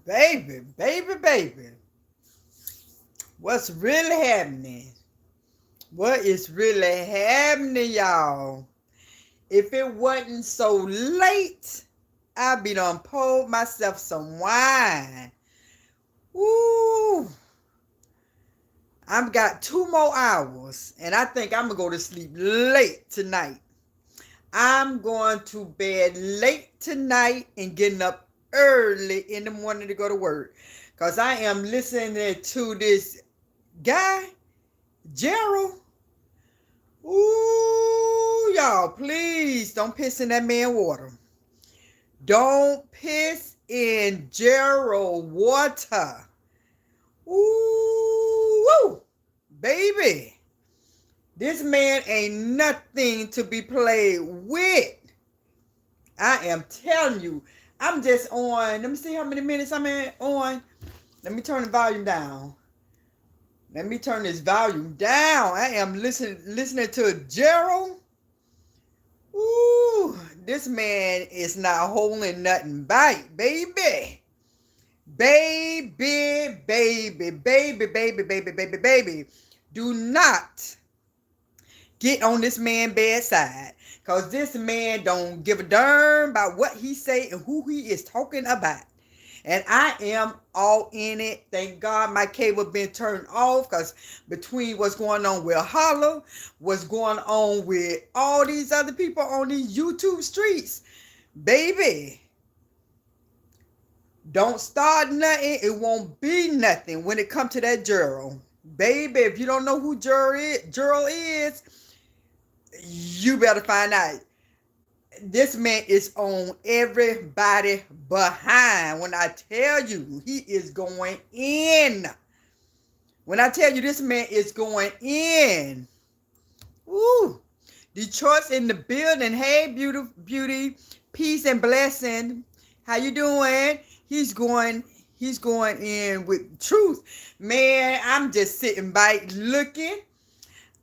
Baby. What's really happening? What is really happening, y'all? If it wasn't so late, I'd be done poured myself some wine. Woo! I've got 2 more hours, and I think I'm gonna go to sleep late tonight. I'm going to bed late tonight and getting up early in the morning to go to work. Because I am listening to this guy, Gerald. Ooh, y'all, please don't piss in that man water. Don't piss in Gerald water. Ooh, baby. This man ain't nothing to be played with. I am telling you. I'm just on. Let me see how many minutes I'm on. Let me turn the volume down. Let me turn this volume down. I am listening to Gerald. Ooh, this man is not holding nothing back, baby. Baby. Do not get on this man's bad side. Because this man don't give a darn about what he say and who he is talking about. And I am all in it. Thank God my cable been turned off, because between what's going on with Holla, what's going on with all these other people on these YouTube streets, baby, don't start nothing. It won't be nothing when it comes to that Gerald. Baby, if you don't know who Gerald is, you better find out. This man is on everybody behind. When I tell you, he is going in. When I tell you this man is going in. Woo. Detroit's in the building. Hey, beauty, peace and blessing. How you doing? He's going in with truth. Man, I'm just sitting back looking.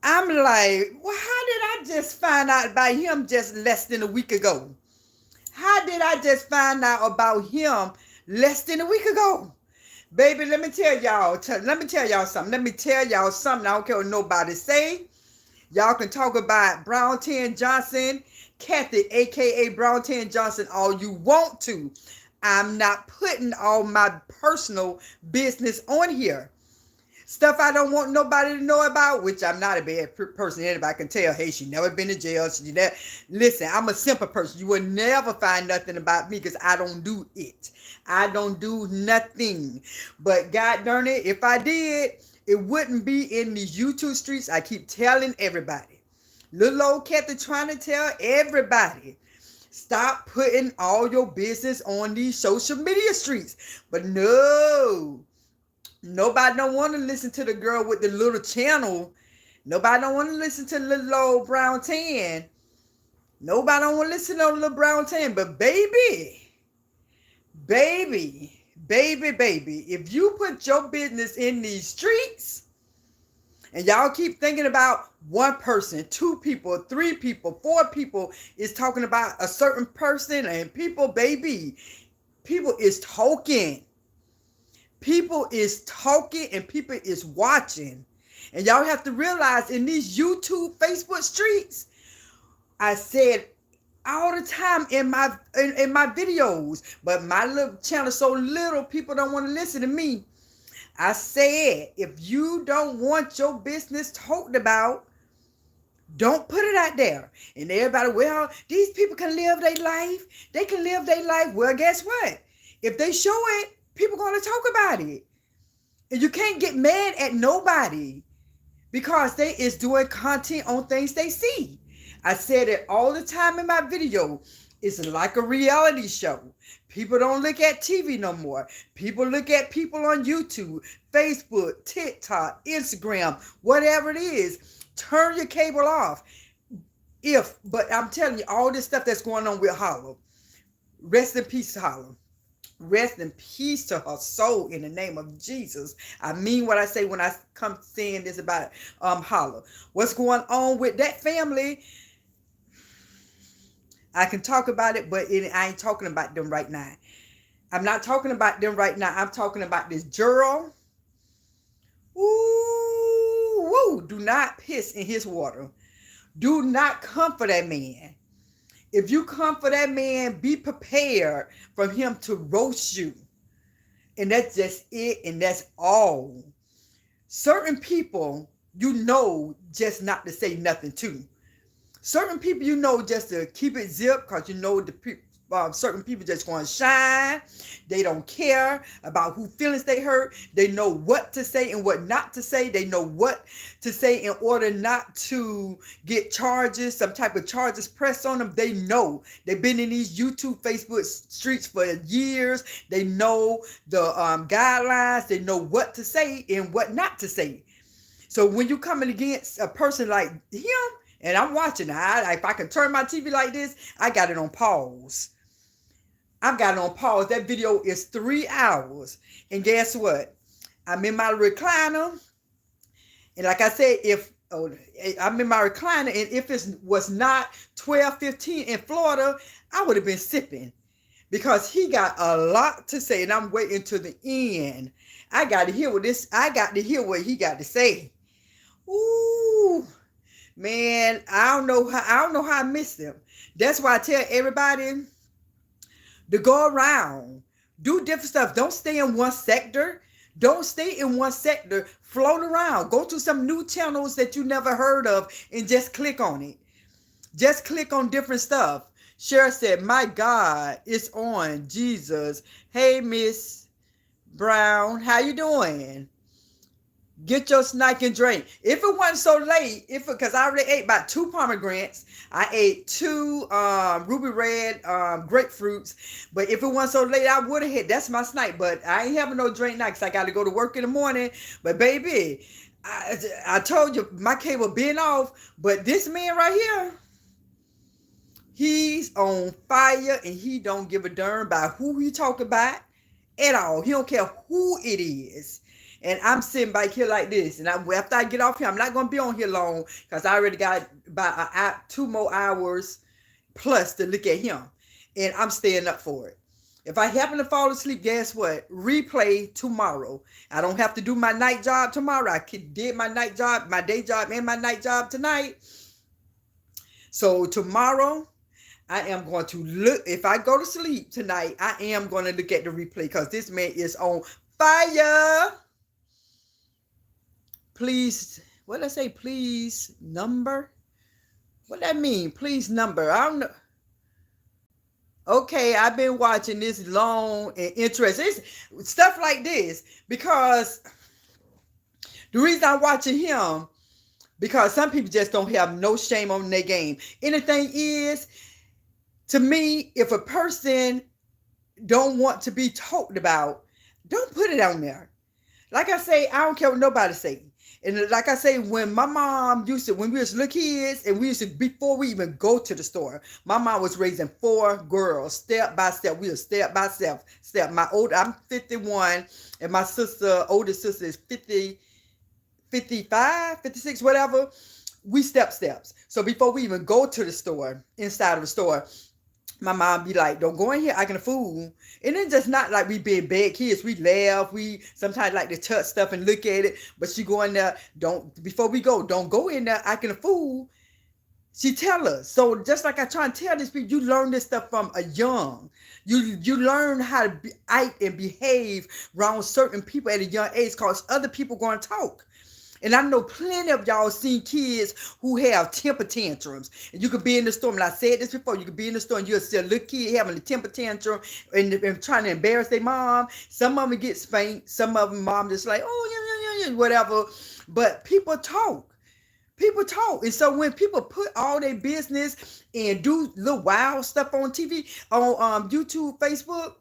I'm like, well, how did I just find out about him just less than a week ago? How did I just find out about him less than a week ago? Baby, let me tell y'all something. I don't care what nobody say. Y'all can talk about Brown 10 Johnson, Kathy, a.k.a. Brown 10 Johnson, all you want to. I'm not putting all my personal business on here. Stuff I don't want nobody to know about, which I'm not a bad person. Anybody can tell, hey, she never been to jail. Listen, I'm a simple person. You will never find nothing about me because I don't do it. I don't do nothing. But God darn it, if I did, it wouldn't be in these YouTube streets. I keep telling everybody. Little old Kathy trying to tell everybody. Stop putting all your business on these social media streets. But no. Nobody don't want to listen to the girl with the little channel. Nobody don't want to listen to little old Brown 10. Nobody don't want to listen to little Brown 10. But baby, if you put your business in these streets, and y'all keep thinking about one person, 2 people, 3 people, 4 people is talking about a certain person, and people is talking. People is talking and people is watching. And y'all have to realize in these YouTube, Facebook streets, I said all the time in my videos, but my little channel is so little, people don't want to listen to me. I said, if you don't want your business talked about, don't put it out there. And everybody, well, these people can live their life. They can live their life. Well, guess what? If they show it, people going to talk about it. And you can't get mad at nobody because they is doing content on things they see. I said it all the time in my video. It's like a reality show. People don't look at TV no more. People look at people on YouTube, Facebook, TikTok, Instagram, whatever it is. Turn your cable off. But I'm telling you, all this stuff that's going on with Holla. Rest in peace, Holla. Rest in peace to her soul in the name of Jesus. I mean what I say when I come saying this about Holla. What's going on with that family? I can talk about it, but I ain't talking about them right now. I'm not talking about them right now. I'm talking about this Gerald. Ooh, woo, do not piss in his water. Do not come for that man. If you come for that man, be prepared for him to roast you. And that's just it, and that's all. Certain people, you know, just not to say nothing to. Certain people, you know, just to keep it zipped, because you know the people. Certain people just want to shine. They don't care about who feelings they hurt. They know what to say and what not to say. They know what to say in order not to get charges, some type of charges pressed on them. They know. They've been in these YouTube, Facebook streets for years. They know the guidelines. They know what to say and what not to say. So when you're coming against a person like him, and I'm watching, if I can turn my TV like this, I got it on pause. I've got it on pause. That video is 3 hours. And guess what? I'm in my recliner. And like I said, I'm in my recliner, and if it was not 12:15 in Florida, I would have been sipping. Because he got a lot to say, and I'm waiting to the end. I got to hear what he got to say. Ooh. Man, I don't know how I missed them. That's why I tell everybody to go around, do different stuff. Don't stay in one sector. Don't stay in one sector. Float around. Go to some new channels that you never heard of and just click on it. Just click on different stuff. Cheryl said, my God, it's on. Jesus. Hey, Miss Brown, how you doing? Get your snack and drink. If it wasn't so late, because I already ate about 2 pomegranates, I ate 2 ruby red grapefruits. But if it wasn't so late, I would have hit. That's my snack. But I ain't having no drink now because I got to go to work in the morning. But baby, I told you my cable been off. But this man right here, he's on fire, and he don't give a darn about who he talk about at all. He don't care who it is. And I'm sitting back here like this. And after I get off here, I'm not going to be on here long because I already got about 2 more hours plus to look at him. And I'm staying up for it. If I happen to fall asleep, guess what? Replay tomorrow. I don't have to do my night job tomorrow. I did my night job, my day job, and my night job tonight. So tomorrow, I am going to look. If I go to sleep tonight, I am going to look at the replay because this man is on fire. Please, what did I say? Please number? What that mean? Please number. I don't know. Okay, I've been watching this long and interesting. It's stuff like this because the reason I'm watching him, because some people just don't have no shame on their game. Anything is, to me, if a person don't want to be talked about, don't put it on there. Like I say, I don't care what nobody say. And like I say, when my mom when we was little kids, and before we even go to the store, my mom was raising 4 girls, step by step. We were step by step. I'm 51, and my older sister is 50, 55, 56, whatever. We steps. So before we even go to the store, inside of the store, my mom be like, don't go in here acting a fool. And it's just not like we being bad kids. We laugh. We sometimes like to touch stuff and look at it. But she go in there, before we go, don't go in there acting a fool. She tell us. So just like I try and tell these people, you learn this stuff from a young. You learn how to act and behave around certain people at a young age because other people going to talk. And I know plenty of y'all seen kids who have temper tantrums. And you could be in the store, and I said this before, you could be in the store and you'll see a little kid having a temper tantrum and trying to embarrass their mom. Some of them get spanked. Some of them mom just like, oh, yeah, whatever. But people talk. And so when people put all their business and do little wild stuff on TV, on YouTube, Facebook,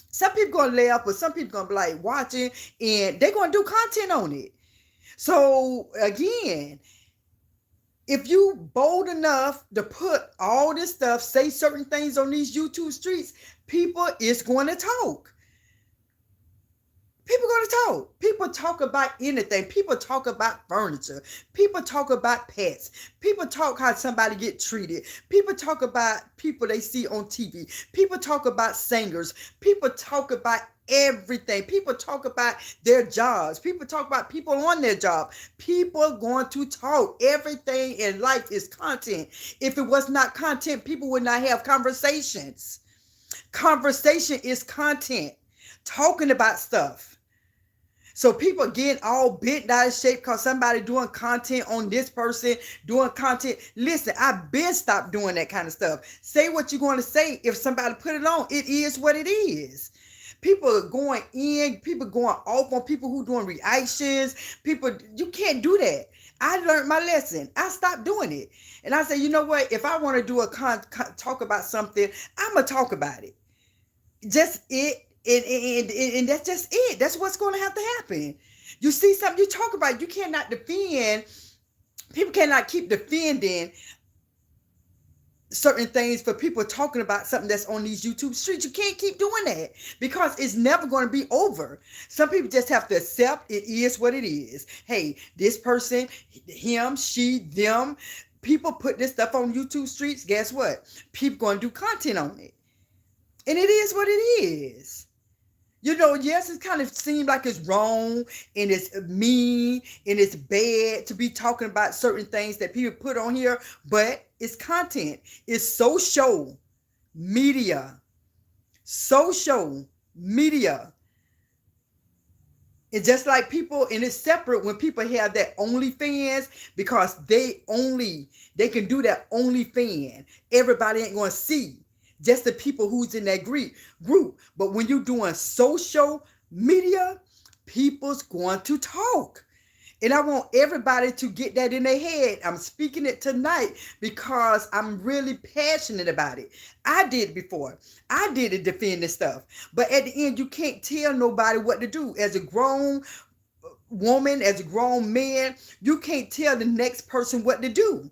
some people going to laugh, but some people going to be like watching, and they're going to do content on it. So again, if you bold enough to put all this stuff, say certain things on these YouTube streets, people is going to talk. People going to talk. People talk about anything. People talk about furniture. People talk about pets. People talk how somebody get treated. People talk about people they see on TV. People talk about singers. People talk about everything. People talk about their jobs. People talk about people on their job. People going to talk. Everything in life is content. If it was not content, people would not have conversations. Conversation is content. Talking about stuff. So people getting all bent out of shape because somebody doing content on this person, doing content. Listen, I've been stopped doing that kind of stuff. Say what you're going to say. If somebody put it on, it is what it is. People are going in, people going off on people who doing reactions. People, you can't do that. I learned my lesson. I stopped doing it. And I said, you know what? If I want to do a talk about something, I'm going to talk about it. Just it. And that's just it. That's what's going to have to happen. You see something, you talk about it. You cannot defend. People cannot keep defending certain things for people talking about something that's on these YouTube streets. You can't keep doing that because it's never going to be over. Some people just have to accept it is what it is. Hey, this person, him, she, them, people put this stuff on YouTube streets. Guess what? People going to do content on it. And it is what it is. You know, yes, it kind of seems like it's wrong and it's mean and it's bad to be talking about certain things that people put on here, but it's content. It's social media. Social media. It's just like people, and it's separate when people have that OnlyFans because they can do that OnlyFans. Everybody ain't going to see. Just the people who's in that group. But when you're doing social media, people's going to talk. And I want everybody to get that in their head. I'm speaking it tonight because I'm really passionate about it. I did it before. I did it defend this stuff. But at the end, you can't tell nobody what to do. As a grown woman, as a grown man, you can't tell the next person what to do.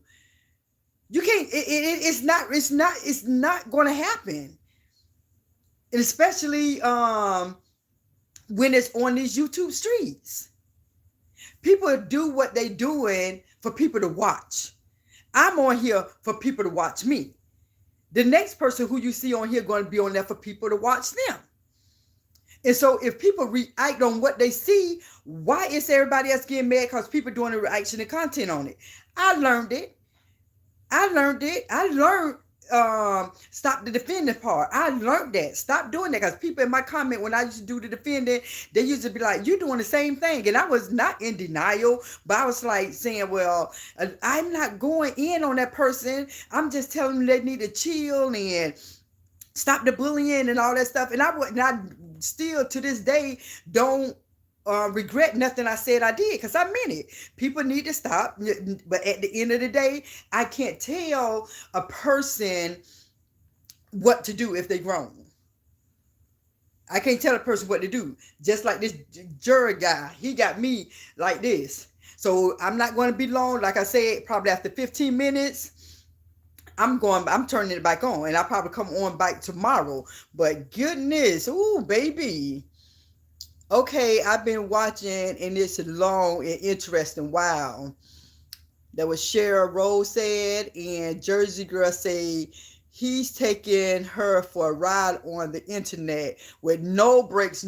You can't, it's not going to happen. And especially when it's on these YouTube streets. People do what they doing for people to watch. I'm on here for people to watch me. The next person who you see on here going to be on there for people to watch them. And so if people react on what they see, why is everybody else getting mad because people doing a reaction and content on it? I learned it. I learned stop the defending part. I learned that. Stop doing that because people in my comment when I used to do the defending, they used to be like, you're doing the same thing. And I was not in denial, but I was like saying, well, I'm not going in on that person. I'm just telling them they need to chill and stop the bullying and all that stuff. And I still to this day don't regret nothing I said I did because I meant it. People need to stop. But at the end of the day, I can't tell a person what to do if they're grown. I can't tell a person what to do. Just like this jury guy, he got me like this. So I'm not going to be long. Like I said, probably after 15 minutes, I'm turning it back on. And I'll probably come on back tomorrow. But goodness, ooh, baby. Okay, I've been watching, and it's long and interesting. Wow. That was Cheryl Rose said, and Jersey Girl say he's taking her for a ride on the internet with no breaks.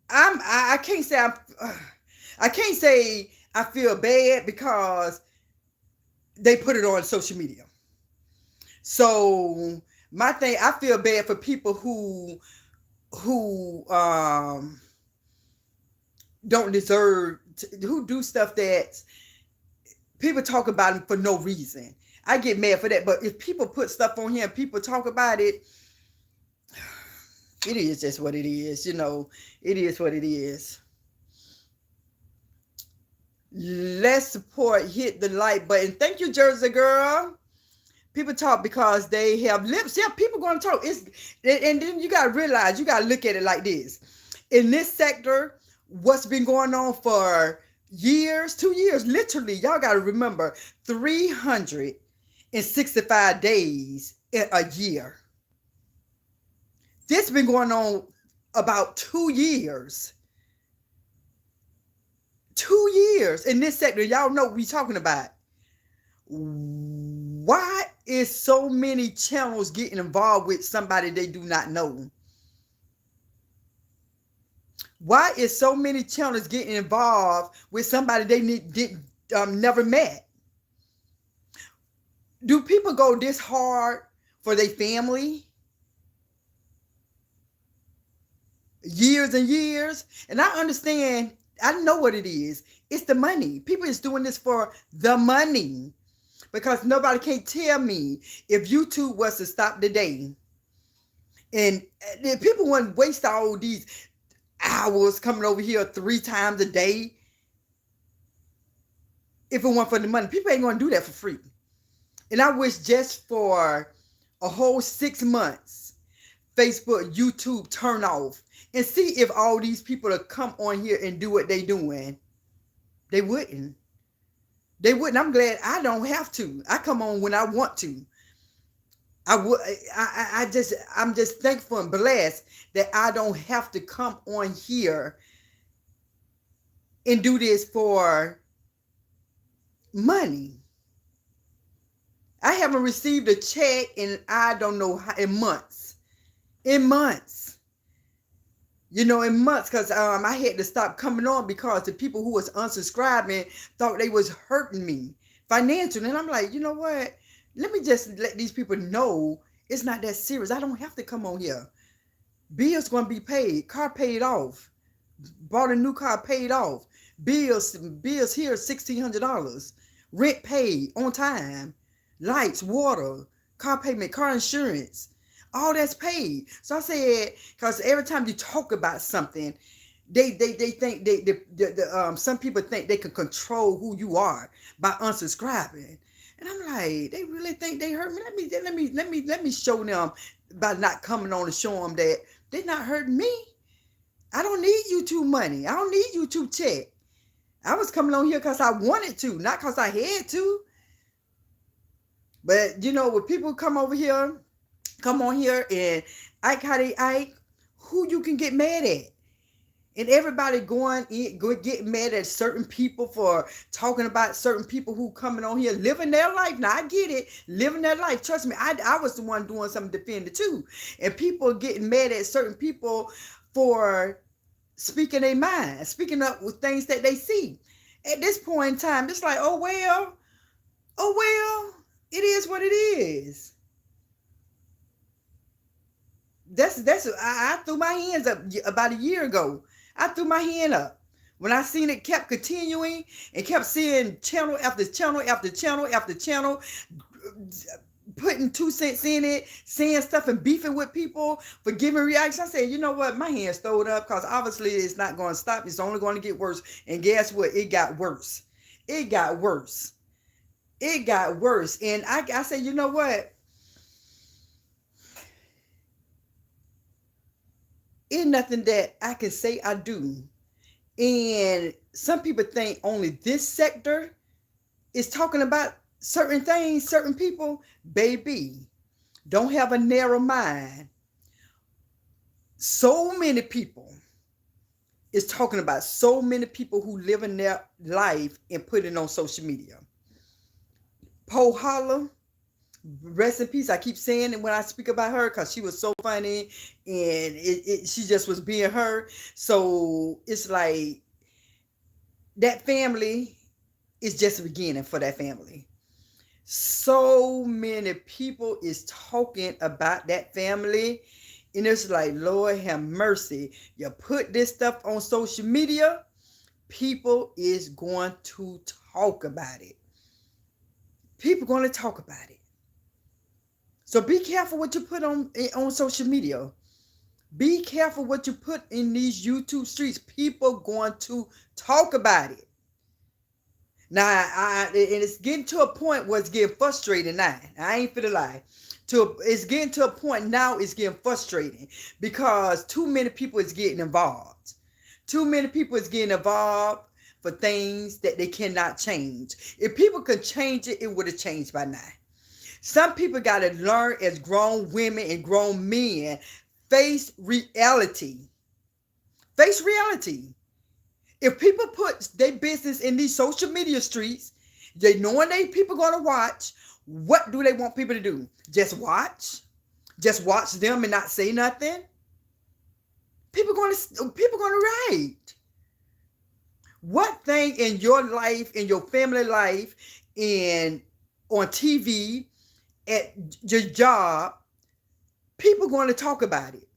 I can't say I feel bad because they put it on social media. So my thing, I feel bad for people who don't deserve who do stuff that people talk about them for no reason. I get mad for that. But if people put stuff on here and people talk about it, it is just what it is. You know, it is what it is. Let's support, hit the like button. Thank you, Jersey Girl. People talk because they have lips. Yeah, people going to talk. And then you got to realize, you got to look at it like this. In this sector, what's been going on for years, 2 years, literally, y'all got to remember, 365 days in a year. This been going on about 2 years. 2 years in this sector. Y'all know what we talking about. Why is so many channels getting involved with somebody they do not know? Why is so many channels getting involved with somebody they never met? Do people go this hard for their family? Years and years? And I understand, I know what it is. It's the money. People is doing this for the money. Because nobody can tell me if YouTube was to stop today. And people wouldn't waste all these hours coming over here 3 times a day. If it weren't for the money, people ain't going to do that for free. And I wish just for a whole 6 months, Facebook, YouTube turn off and see if all these people that come on here and do what they doing. They wouldn't. They wouldn't. I'm glad I don't have to. I come on when I want to. I'm just thankful and blessed that I don't have to come on here and do this for money. I haven't received a check in I don't know how, in months. In months. You know, in months, because I had to stop coming on because the people who was unsubscribing thought they was hurting me financially. And I'm like, you know what? Let me just let these people know it's not that serious. I don't have to come on here. Bills going to be paid. Car paid off. Bought a new car, paid off. Bills here, $1,600. Rent paid on time. Lights, water, car payment, car insurance. All that's paid. So I said, because every time you talk about something, they think some people think they can control who you are by unsubscribing. And I'm like, they really think they hurt me. Let me show them by not coming on and show them that they're not hurting me. I don't need YouTube money. I don't need YouTube check. I was coming on here because I wanted to, not because I had to. But you know, when people come on here and act how they act, who you can get mad at? And everybody getting mad at certain people for talking about certain people who coming on here living their life. Now I get it, living their life. Trust me, I was the one doing something defending too. And people getting mad at certain people for speaking their mind, speaking up with things that they see. At this point in time, it's like, oh well, it is what it is. I threw my hands up about a year ago. I threw my hand up when I seen it kept continuing and kept seeing channel after channel after channel after channel, putting 2 cents in it, saying stuff and beefing with people for giving reactions. I said, you know what? My hands throwed up because obviously it's not going to stop. It's only going to get worse. And guess what? It got worse. It got worse. It got worse. And I said, you know what? It's nothing that I can say I do. And some people think only this sector is talking about certain things, certain people. Baby, don't have a narrow mind. So many people is talking about so many people who live in their life and put it on social media. Paul Holler, rest in peace. I keep saying it when I speak about her because she was so funny and she just was being her. So it's like that family is just a beginning for that family. So many people is talking about that family and it's like, Lord have mercy. You put this stuff on social media, people is going to talk about it. People going to talk about it. So be careful what you put on social media. Be careful what you put in these YouTube streets. People going to talk about it. Now, and it's getting to a point where it's getting frustrating now. I ain't finna lie. It's getting to a point now it's getting frustrating because too many people is getting involved. Too many people is getting involved for things that they cannot change. If people could change it, it would have changed by now. Some people got to learn as grown women and grown men, face reality. Face reality. If people put their business in these social media streets, they knowing they people going to watch, what do they want people to do? Just watch? Just watch them and not say nothing? People going to write. What thing in your life, in your family life, in on TV, at your job, people going to talk about it.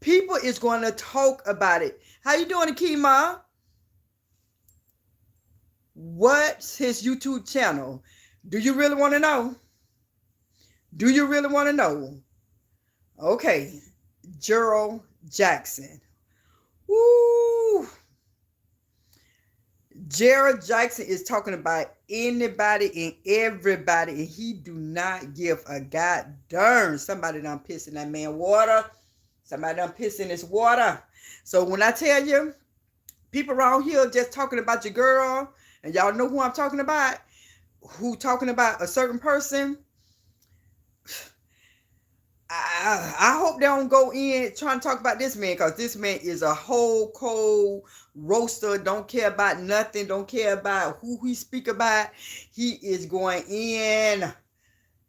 People is going to talk about it. How you doing, Akima? What's his YouTube channel? Do you really want to know? Do you really want to know? Okay, Gerald Jackson. Woo! Gerald Jackson is talking about anybody and everybody, and he do not give a god darn. Somebody done pissing that man water. Somebody done pissing his water. So when I tell you, people around here just talking about your girl, and y'all know who I'm talking about, who talking about a certain person, I hope they don't go in trying to talk about this man, because this man is a whole cold roaster, don't care about nothing, don't care about who he speak about. He is going in.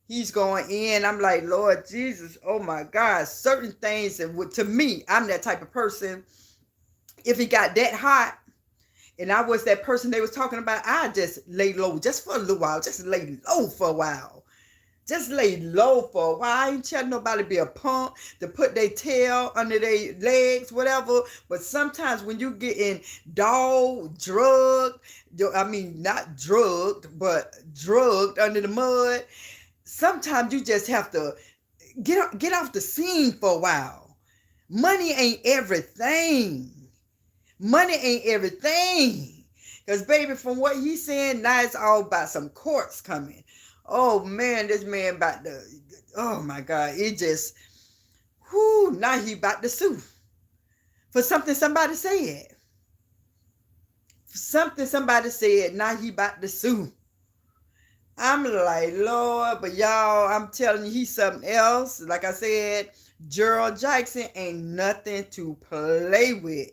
He's going in. I'm like, Lord Jesus, oh my God. Certain things, and to me, I'm that type of person. If he got that hot, and I was that person they was talking about, I just lay low just for a little while. Just lay low for a while. Just lay low for a while. I ain't telling nobody to be a punk, to put their tail under their legs, whatever. But sometimes when you getting drugged, I mean, not drugged, but drugged under the mud, sometimes you just have to get off the scene for a while. Money ain't everything. Money ain't everything. Because, baby, from what he's saying, now it's all about some courts coming. Oh, man, this man about to, oh, my God. It just, whoo, now he about to sue. For something somebody said. For something somebody said, now he about to sue. I'm like, Lord, but y'all, I'm telling you, he's something else. Like I said, Gerald Jackson ain't nothing to play with.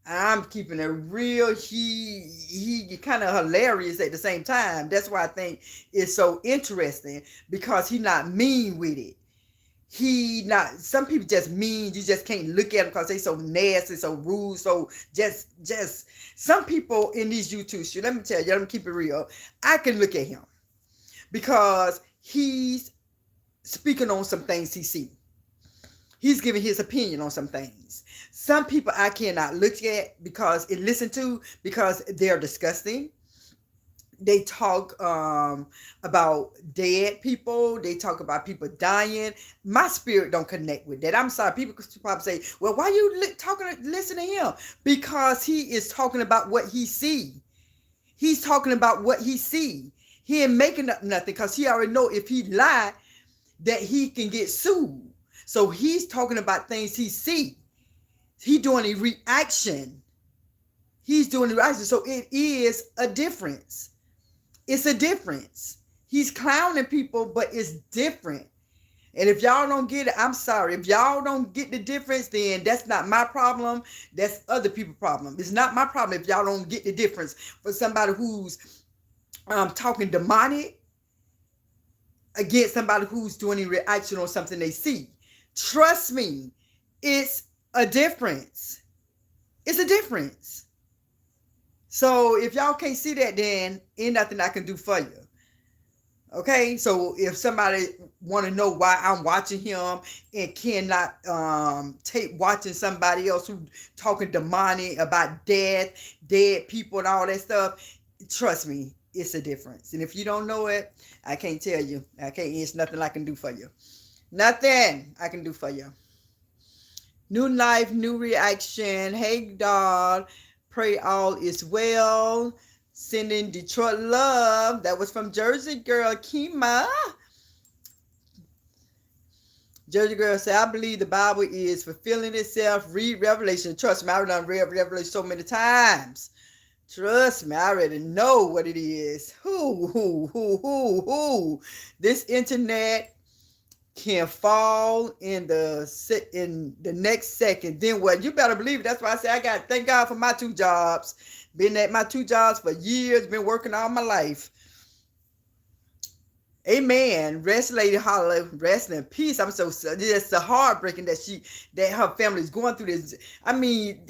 I'm keeping it real. He kind of hilarious at the same time. That's why I think it's so interesting, because he not mean with it. He not, some people just mean, you just can't look at them because they so nasty, so rude, so just some people in these YouTube shit, let me tell you, let me keep it real. I can look at him because he's speaking on some things he see. He's giving his opinion on some things. Some people I cannot look at because they're disgusting. They talk about dead people. They talk about people dying. My spirit don't connect with that. I'm sorry. People could probably say, well, why you listen to him? Because he is talking about what he see. He's talking about what he see. He ain't making up nothing, because he already know if he lie that he can get sued. So he's talking about things he see. He doing a reaction. He's doing a reaction. So it is a difference. It's a difference. He's clowning people, but it's different. And if y'all don't get it, I'm sorry. If y'all don't get the difference, then that's not my problem. That's other people's problem. It's not my problem if y'all don't get the difference. For somebody who's talking demonic against somebody who's doing a reaction on something they see. Trust me, it's a difference. It's a difference. So if y'all can't see that, then ain't nothing I can do for you. Okay, so if somebody want to know why I'm watching him and cannot take watching somebody else who talking demonic about dead people and all that stuff, trust me, it's a difference. And if you don't know it, I can't tell you. It's nothing I can do for you. Nothing I can do for you. New life, new reaction. Hey, doll. Pray all is well. Sending Detroit love. That was from Jersey girl, Kima. Jersey girl said, I believe the Bible is fulfilling itself. Read Revelation. Trust me, I've done read Revelation so many times. Trust me, I already know what it is. This internet can fall in the next second. Then what? You better believe it. That's why I say I got to thank God for my 2 jobs. Been at my 2 jobs for years. Been working all my life. Amen. Rest, Lady Holla. Rest in peace. I'm so it's so heartbreaking that her family is going through this. I mean,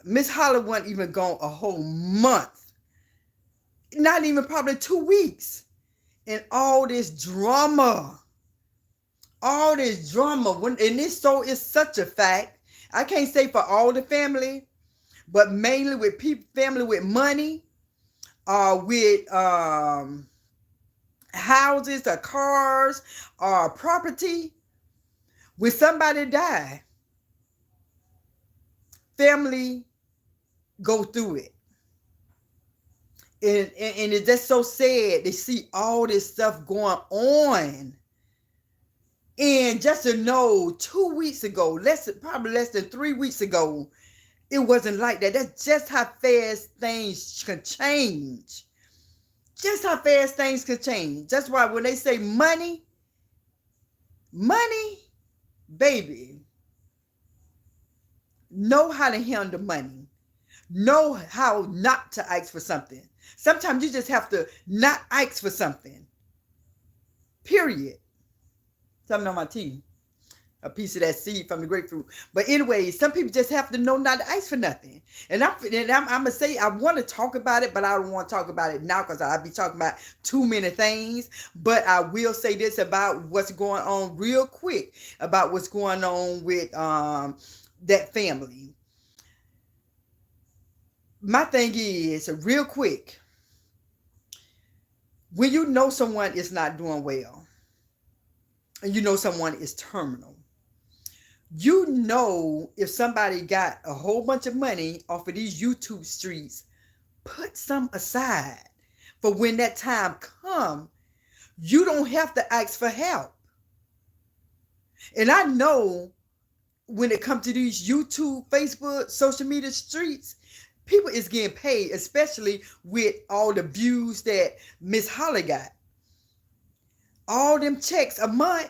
Miss Holla wasn't even gone a whole month. Not even probably 2 weeks. And all this drama. And it's such a fact. I can't say for all the family, but mainly with family with money, with houses or cars or property. When somebody die, family go through it. And it's just so sad to see all this stuff going on. And just to know 2 weeks ago, probably less than 3 weeks ago, it wasn't like that. That's just how fast things can change. Just how fast things can change. That's why when they say money, baby, know how to handle money. Know how not to ask for something. Sometimes you just have to not ask for something. Period. Something on my teeth. A piece of that seed from the grapefruit. But anyway, some people just have to know not to ask for nothing. And I'm going to say, I want to talk about it, but I don't want to talk about it now because I'll be talking about too many things. But I will say this about what's going on real quick, about what's going on with that family. My thing is, real quick, when you know someone is not doing well, and you know someone is terminal, you know if somebody got a whole bunch of money off of these YouTube streets, put some aside for when that time comes. You don't have to ask for help. And I know when it comes to these YouTube, Facebook, social media streets, people is getting paid, especially with all the views that Miss Holly got. All them checks a month,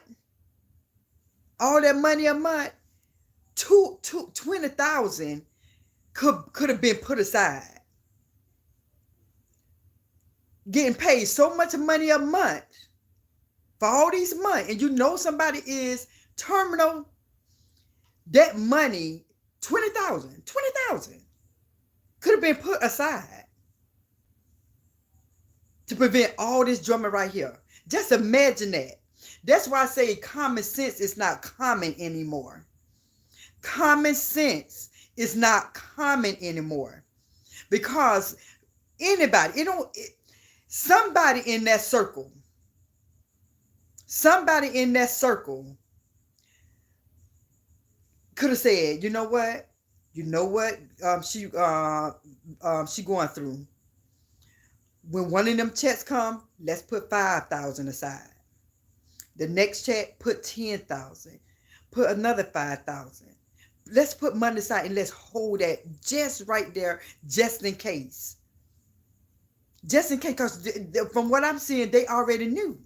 all that money a month, 20,000 could have been put aside. Getting paid so much money a month for all these months, and you know somebody is terminal, that money, 20,000 could have been put aside to prevent all this drama right here. Just imagine that. That's why I say common sense is not common anymore. Common sense is not common anymore. Because somebody in that circle could have said, you know what she going through. When one of them checks come, let's put 5,000 aside. The next check, put 10,000. Put another 5,000. Let's put money aside and let's hold that just right there, just in case. Just in case, because from what I'm seeing, they already knew.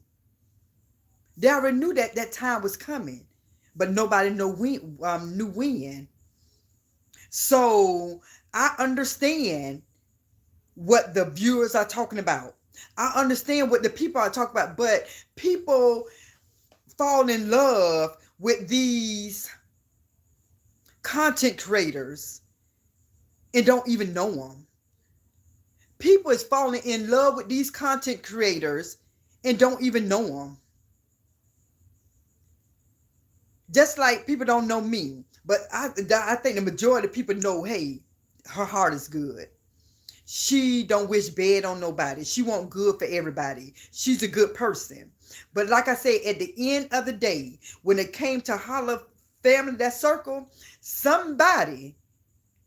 They already knew that time was coming, but nobody knew when. So I understand what the viewers are talking about. I understand what the people are talking about, but people fall in love with these content creators and don't even know them. People is falling in love with these content creators and don't even know them. Just like people don't know me, but I think the majority of people know, hey, her heart is good. She don't wish bad on nobody. She want good for everybody. She's a good person. But like I say, at the end of the day, when it came to Holla family, that circle, somebody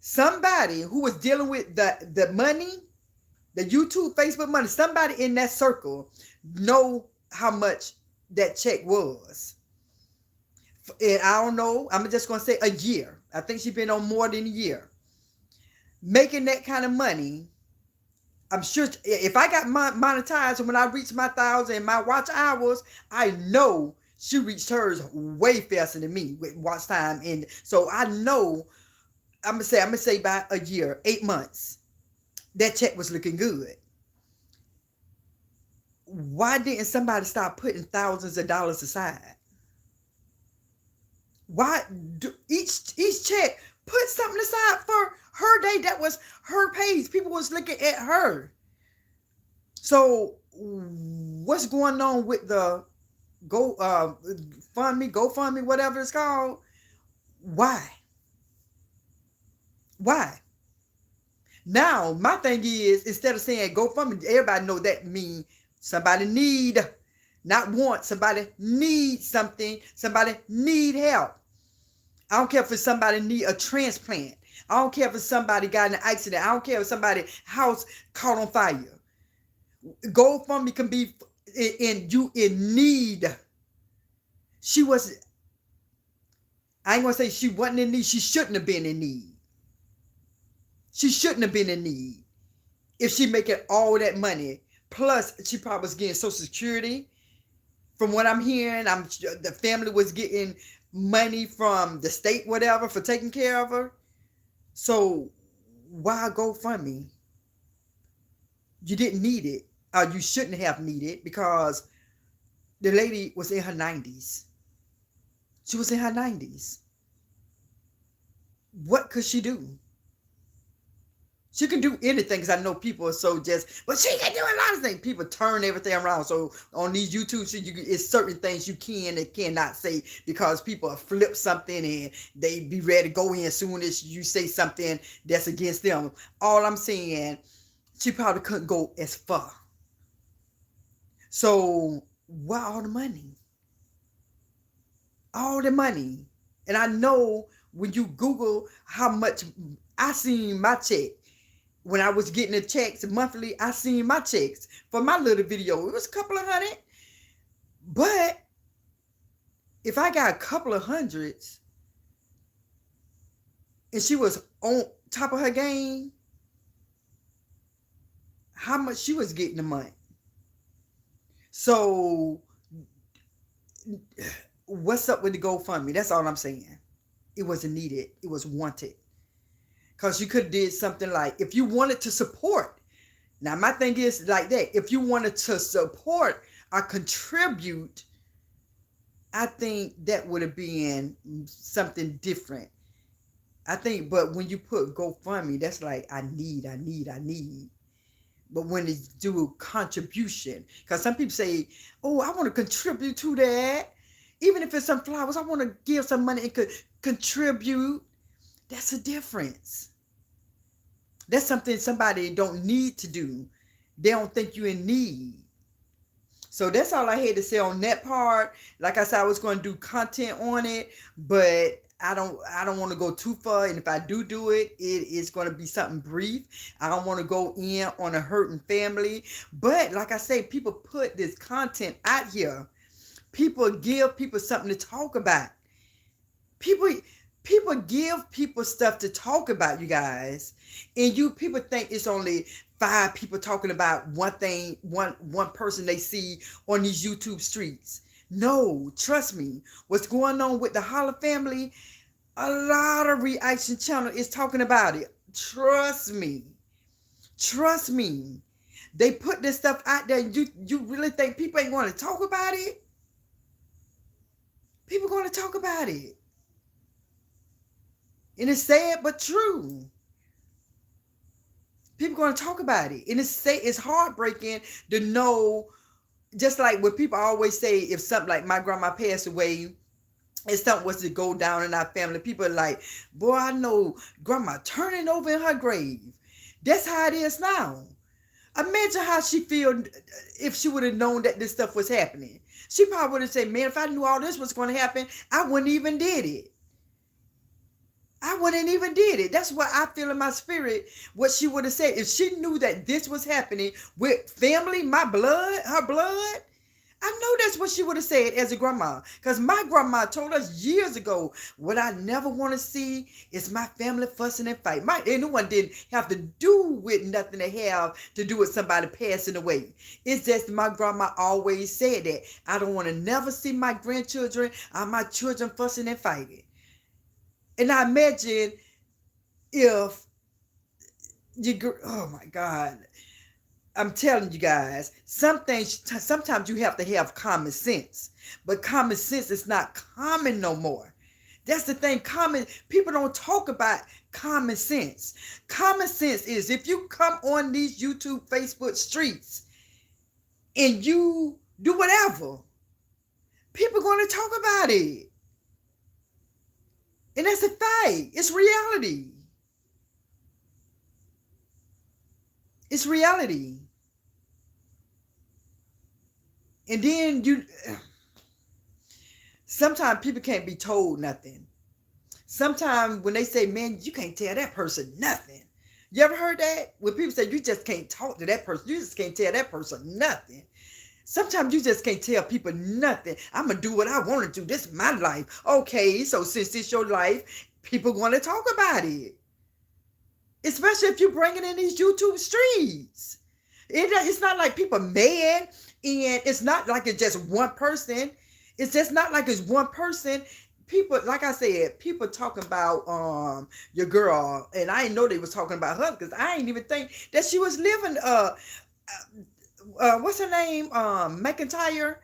who was dealing with the money, the YouTube, Facebook money, somebody in that circle know how much that check was. And I don't know, I'm just going to say a year. I think she's been on more than a year. Making that kind of money I'm sure if I got monetized and when I reach my 1,000 and my watch hours, I know she reached hers way faster than me with watch time. And so I know I'm gonna say by a year, 8 months, that check was looking good. Why didn't somebody start putting thousands of dollars aside? Why do each check put something aside for her day? That was her page. People was looking at her. So what's going on with the GoFundMe, whatever it's called? Why? Why? Now my thing is, instead of saying GoFundMe, everybody know that mean somebody need, not want, somebody need something, somebody need help. I don't care if somebody need a transplant. I don't care if somebody got in an accident. I don't care if somebody's house caught on fire. GoFundMe can be in need. I ain't gonna say she wasn't in need. She shouldn't have been in need. She shouldn't have been in need. If she making all that money, plus she probably was getting Social Security. From what I'm hearing, the family was getting money from the state, whatever, for taking care of her. So why GoFundMe? You didn't need it. You shouldn't have needed it, because the lady was in her 90s. She was in her 90s. What could she do? She can do anything, because I know people are so but she can do a lot of things. People turn everything around. So on these YouTube, it's certain things you can and cannot say, because people flip something and they be ready to go in as soon as you say something that's against them. All I'm saying, she probably couldn't go as far. So why all the money? All the money. And I know when you Google how much, I seen my check. When I was getting the checks monthly, I seen my checks for my little video. It was a couple of hundred. But if I got a couple of hundreds and she was on top of her game, how much she was getting a month? So what's up with the GoFundMe? That's all I'm saying. It wasn't needed. It was wanted. Because you could have did something like, if you wanted to support. Now, my thing is like that. If you wanted to support or contribute, I think that would have been something different. I think, but when you put GoFundMe, that's like, I need. But when it's do contribution, because some people say, oh, I want to contribute to that. Even if it's some flowers, I want to give some money and contribute. That's a difference. That's something somebody don't need to do. They don't think you're in need. So that's all I had to say on that part. Like I said, I was going to do content on it, but I don't want to go too far. And if I do it, it is going to be something brief. I don't want to go in on a hurting family. But like I say, people put this content out here. People give people something to talk about. People give people stuff to talk about, you guys. And people think it's only 5 people talking about one thing, one person they see on these YouTube streets. No, trust me. What's going on with the Holler family? A lot of reaction channel is talking about it. Trust me. Trust me. They put this stuff out there. You really think people ain't going to talk about it? People going to talk about it. And it's sad but true. People going to talk about it. And it's heartbreaking to know, just like what people always say, if something like my grandma passed away, and something was to go down in our family, people are like, boy, I know grandma turning over in her grave. That's how it is now. Imagine how she feel if she would have known that this stuff was happening. She probably would have said, man, if I knew all this was going to happen, I wouldn't even did it. I wouldn't even did it. That's what I feel in my spirit, what she would have said. If she knew that this was happening with family, my blood, her blood, I know that's what she would have said as a grandma. Because my grandma told us years ago, what I never want to see is my family fussing and fight. Anyone didn't have to do with nothing to have to do with somebody passing away. It's just my grandma always said that. I don't want to never see my grandchildren or my children fussing and fighting. And I imagine if oh my God. I'm telling you guys, sometimes you have to have common sense, but common sense is not common no more. That's the thing. People don't talk about common sense. Common sense is if you come on these YouTube, Facebook streets and you do whatever, people are going to talk about it. And that's a fact. It's reality. It's reality. And then sometimes people can't be told nothing. Sometimes when they say, man, you can't tell that person nothing. You ever heard that? When people say you just can't talk to that person, you just can't tell that person nothing. Sometimes you just can't tell people nothing. I'm going to do what I want to do. This is my life. Okay, so since it's your life, people want to talk about it. Especially if you bring it in these YouTube streets. It's not like people mad, and it's not like it's just one person. It's just not like it's one person. People, like I said, people talking about your girl, and I didn't know they was talking about her because I didn't even think that she was living. What's her name? McIntyre.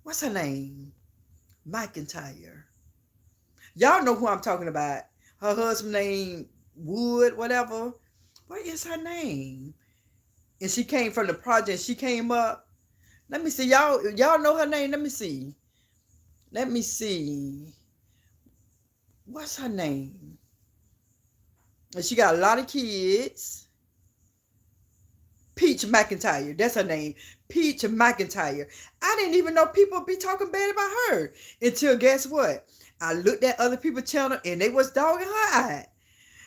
What's her name? McIntyre. Y'all know who I'm talking about. Her husband name Wood, whatever. What is her name? And she came from the project. She came up. Let me see. Y'all know her name? Let me see. What's her name? And she got a lot of kids. Peach McIntyre. That's her name. Peach McIntyre. I didn't even know people be talking bad about her. Until guess what? I looked at other people's channel and they was dogging her out.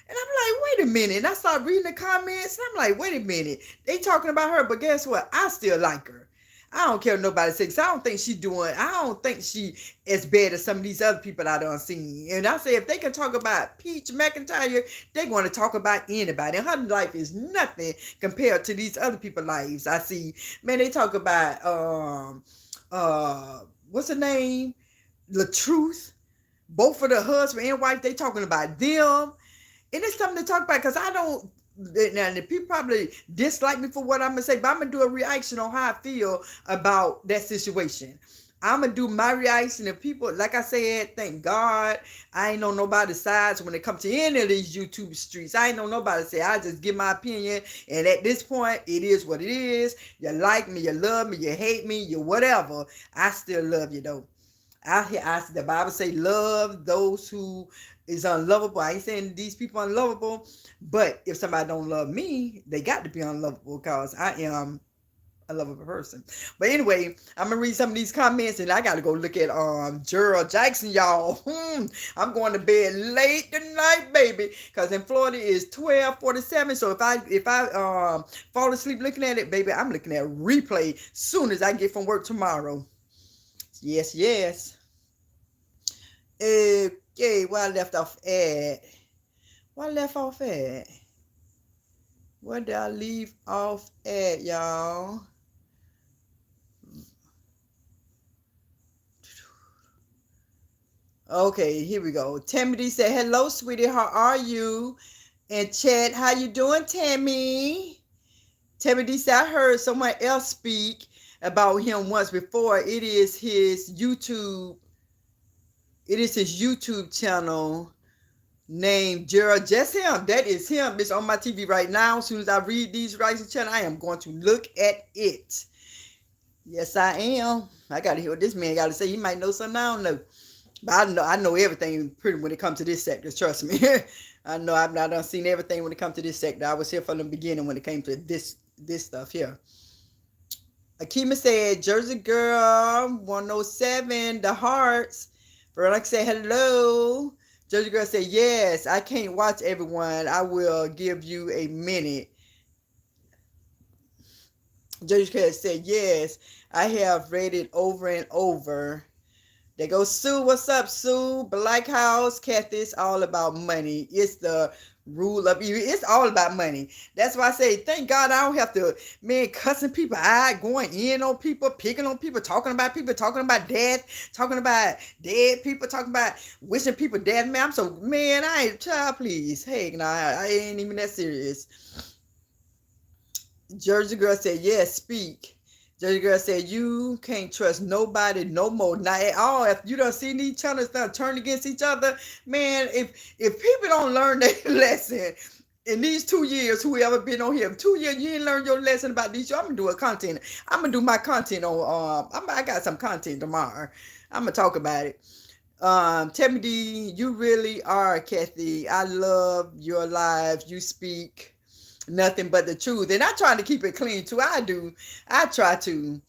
And I'm like, wait a minute. And I started reading the comments. And I'm like, wait a minute. They talking about her, but guess what? I still like her. I don't care what nobody says. I don't think she as bad as some of these other people I done seen. And I say, if they can talk about Peach McIntyre, they're going to talk about anybody. And her life is nothing compared to these other people's lives I see. Man, they talk about, what's her name? LaTruth. Both of the husband and wife, they talking about them. And it's something to talk about because I don't, now the people probably dislike me for what I'm going to say, but I'm going to do a reaction on how I feel about that situation. I'm going to do my reaction. If people, like I said, thank God, I ain't on nobody's sides when it comes to any of these YouTube streets. I ain't on nobody's side. I just give my opinion. And at this point, it is what it is. You like me, you love me, you hate me, you whatever. I still love you though. The Bible say love those who is unlovable. I ain't saying these people unlovable, but if somebody don't love me, they got to be unlovable because I am a lovable person. But anyway, I'm gonna read some of these comments and I gotta go look at Gerald Jackson, y'all. I'm going to bed late tonight, baby, because in Florida it's 12:47. So if I fall asleep looking at it, baby, I'm looking at replay soon as I get from work tomorrow. Yes. Okay, where I left off at? Where did I leave off at, y'all? Okay, here we go. Tammy said, hello, sweetie. How are you? And Chad, how you doing, Tammy? Tammy said, I heard someone else speak about him once before. It is his YouTube channel named Gerald. Just him. That is him. It's on my TV right now. As soon as I read these writing channel, I am going to look at it. Yes, I am. I got to hear what this man got to say. He might know something I don't know. But I know everything pretty when it comes to this sector. Trust me. I know I've not done seen everything when it comes to this sector. I was here from the beginning when it came to this stuff here. Akima said, Jersey Girl 107, the hearts. Veronica said, hello. Jersey Girl said, yes, I can't watch everyone. I will give you a minute. Judge Cat said, yes, I have read it over and over. They go, Sue, what's up, Sue? Black House, Kathy, it's all about money. It's the rule of evil. It's all about money. That's why I say, thank God I don't have to, man, cussing people out, going in on people, picking on people, talking about death, talking about dead people, talking about wishing people dead. Man, I'm so, man, I ain't, child, please. Hey, nah, I ain't even that serious. Jersey Girl said, yes, speak. Jersey Girl said, you can't trust nobody no more. Not at all. If you don't see each other start turn against each other, man, if people don't learn their lesson in these 2 years, whoever been on here, 2 years, you ain't learned your lesson about these. I'm gonna do a content. I'm gonna do my content on I got some content tomorrow. I'm gonna talk about it. Tammy D, you really are, Kathy. I love your lives. You speak nothing but the truth. And I try to keep it clean too. I do. I try to.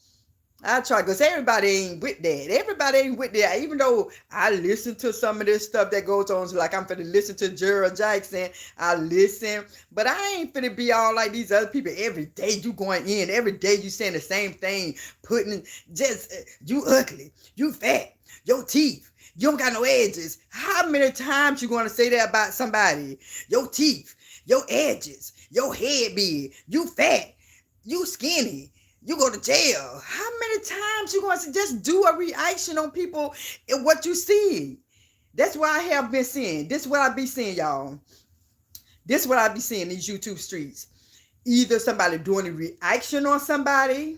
I try because everybody ain't with that. Everybody ain't with that. Even though I listen to some of this stuff that goes on, so like I'm finna listen to Gerald Jackson. I listen, but I ain't finna be all like these other people. Every day you going in, every day you saying the same thing, putting just you ugly, you fat, your teeth. You don't got no edges. How many times you gonna say that about somebody? Your teeth, your edges, your head big, you fat, you skinny, you go to jail. How many times you gonna just do a reaction on people and what you see? That's what I have been seeing. This is what I be seeing, y'all. This is what I be seeing these YouTube streets. Either somebody doing a reaction on somebody,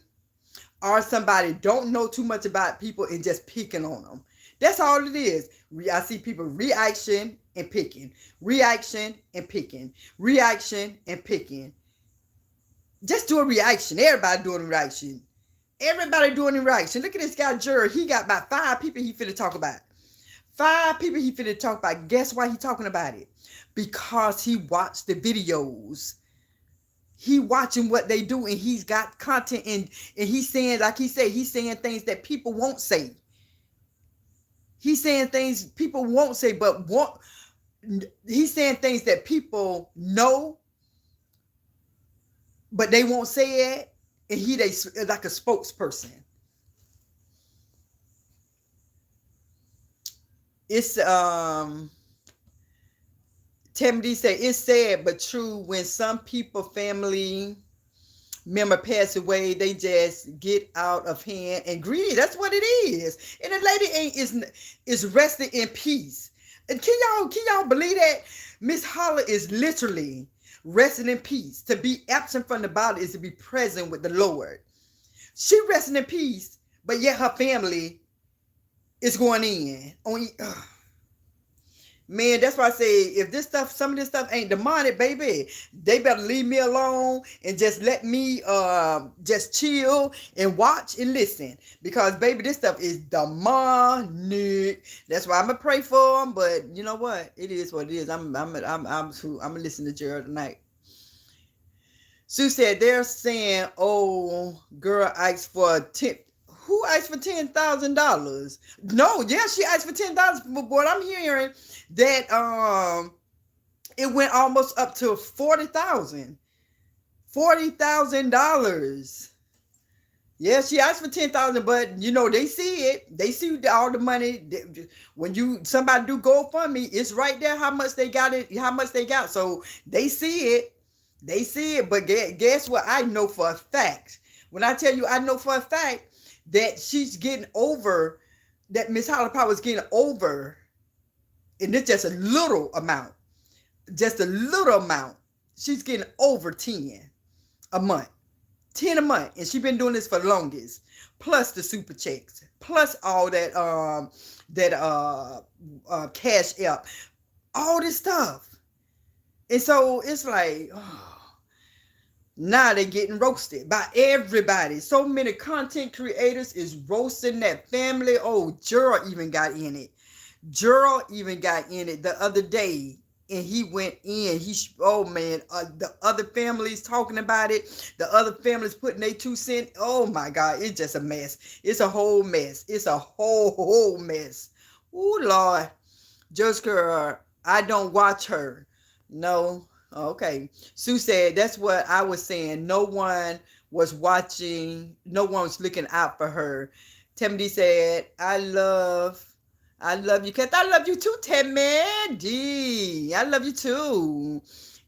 or somebody don't know too much about people and just picking on them. That's all it is. I see people reaction and picking, reaction and picking, reaction and picking. Just do a reaction. Everybody doing a reaction. Everybody doing a reaction. Look at this guy, Jerry. He got about 5 people he finna talk about. 5 people he finna talk about. Guess why he talking about it? Because he watched the videos. He watching what they do and he's got content and he's saying, like he said, he's saying things that people won't say. He's saying things people won't say, but he's saying things that people know, but they won't say it. And they like a spokesperson. It's Tammy say it's sad but true when some people family member pass away, they just get out of hand and greedy. That's what it is. And the lady is resting in peace. And can y'all believe that? Miss Holler is literally resting in peace. To be absent from the body is to be present with the Lord. She resting in peace, but yet her family is going in on. Man, that's why I say if some of this stuff ain't demonic, baby, they better leave me alone and just let me just chill and watch and listen. Because baby, this stuff is demonic. That's why I'm gonna pray for them. But you know what? It is what it is. I'm gonna listen to Gerald tonight. Sue said they're saying, "Oh, girl asked for 10." Who asked for $10,000? No, yeah, she asked for $10,000. But what I'm hearing that it went almost up to $40,000. $40,000. Yeah, she asked for $10,000, but you know they see it. They see all the money. When somebody do GoFundMe, it's right there how much they got it, how much they got. So they see it. They see it. But guess what? I know for a fact. When I tell you, I know for a fact that she's getting over. That Miss Holly Power is getting over. And it's just a little amount. Just a little amount. She's getting over 10 a month. 10 a month. And she's been doing this for the longest. Plus the super checks. Plus all that cash app. All this stuff. And so it's like, now they're getting roasted by everybody. So many content creators is roasting that family. Oh, Gerald even got in it. Gerald even got in it the other day, and he went in. The other families talking about it. The other families putting their 2 cents. Oh my God, it's just a mess. It's a whole mess. It's a whole mess. Oh Lord, Jessica, I don't watch her. No, okay. Sue said that's what I was saying. No one was watching, no one was looking out for her. Timothy said, I love you, Kath. I love you too, Tammy. I love you too.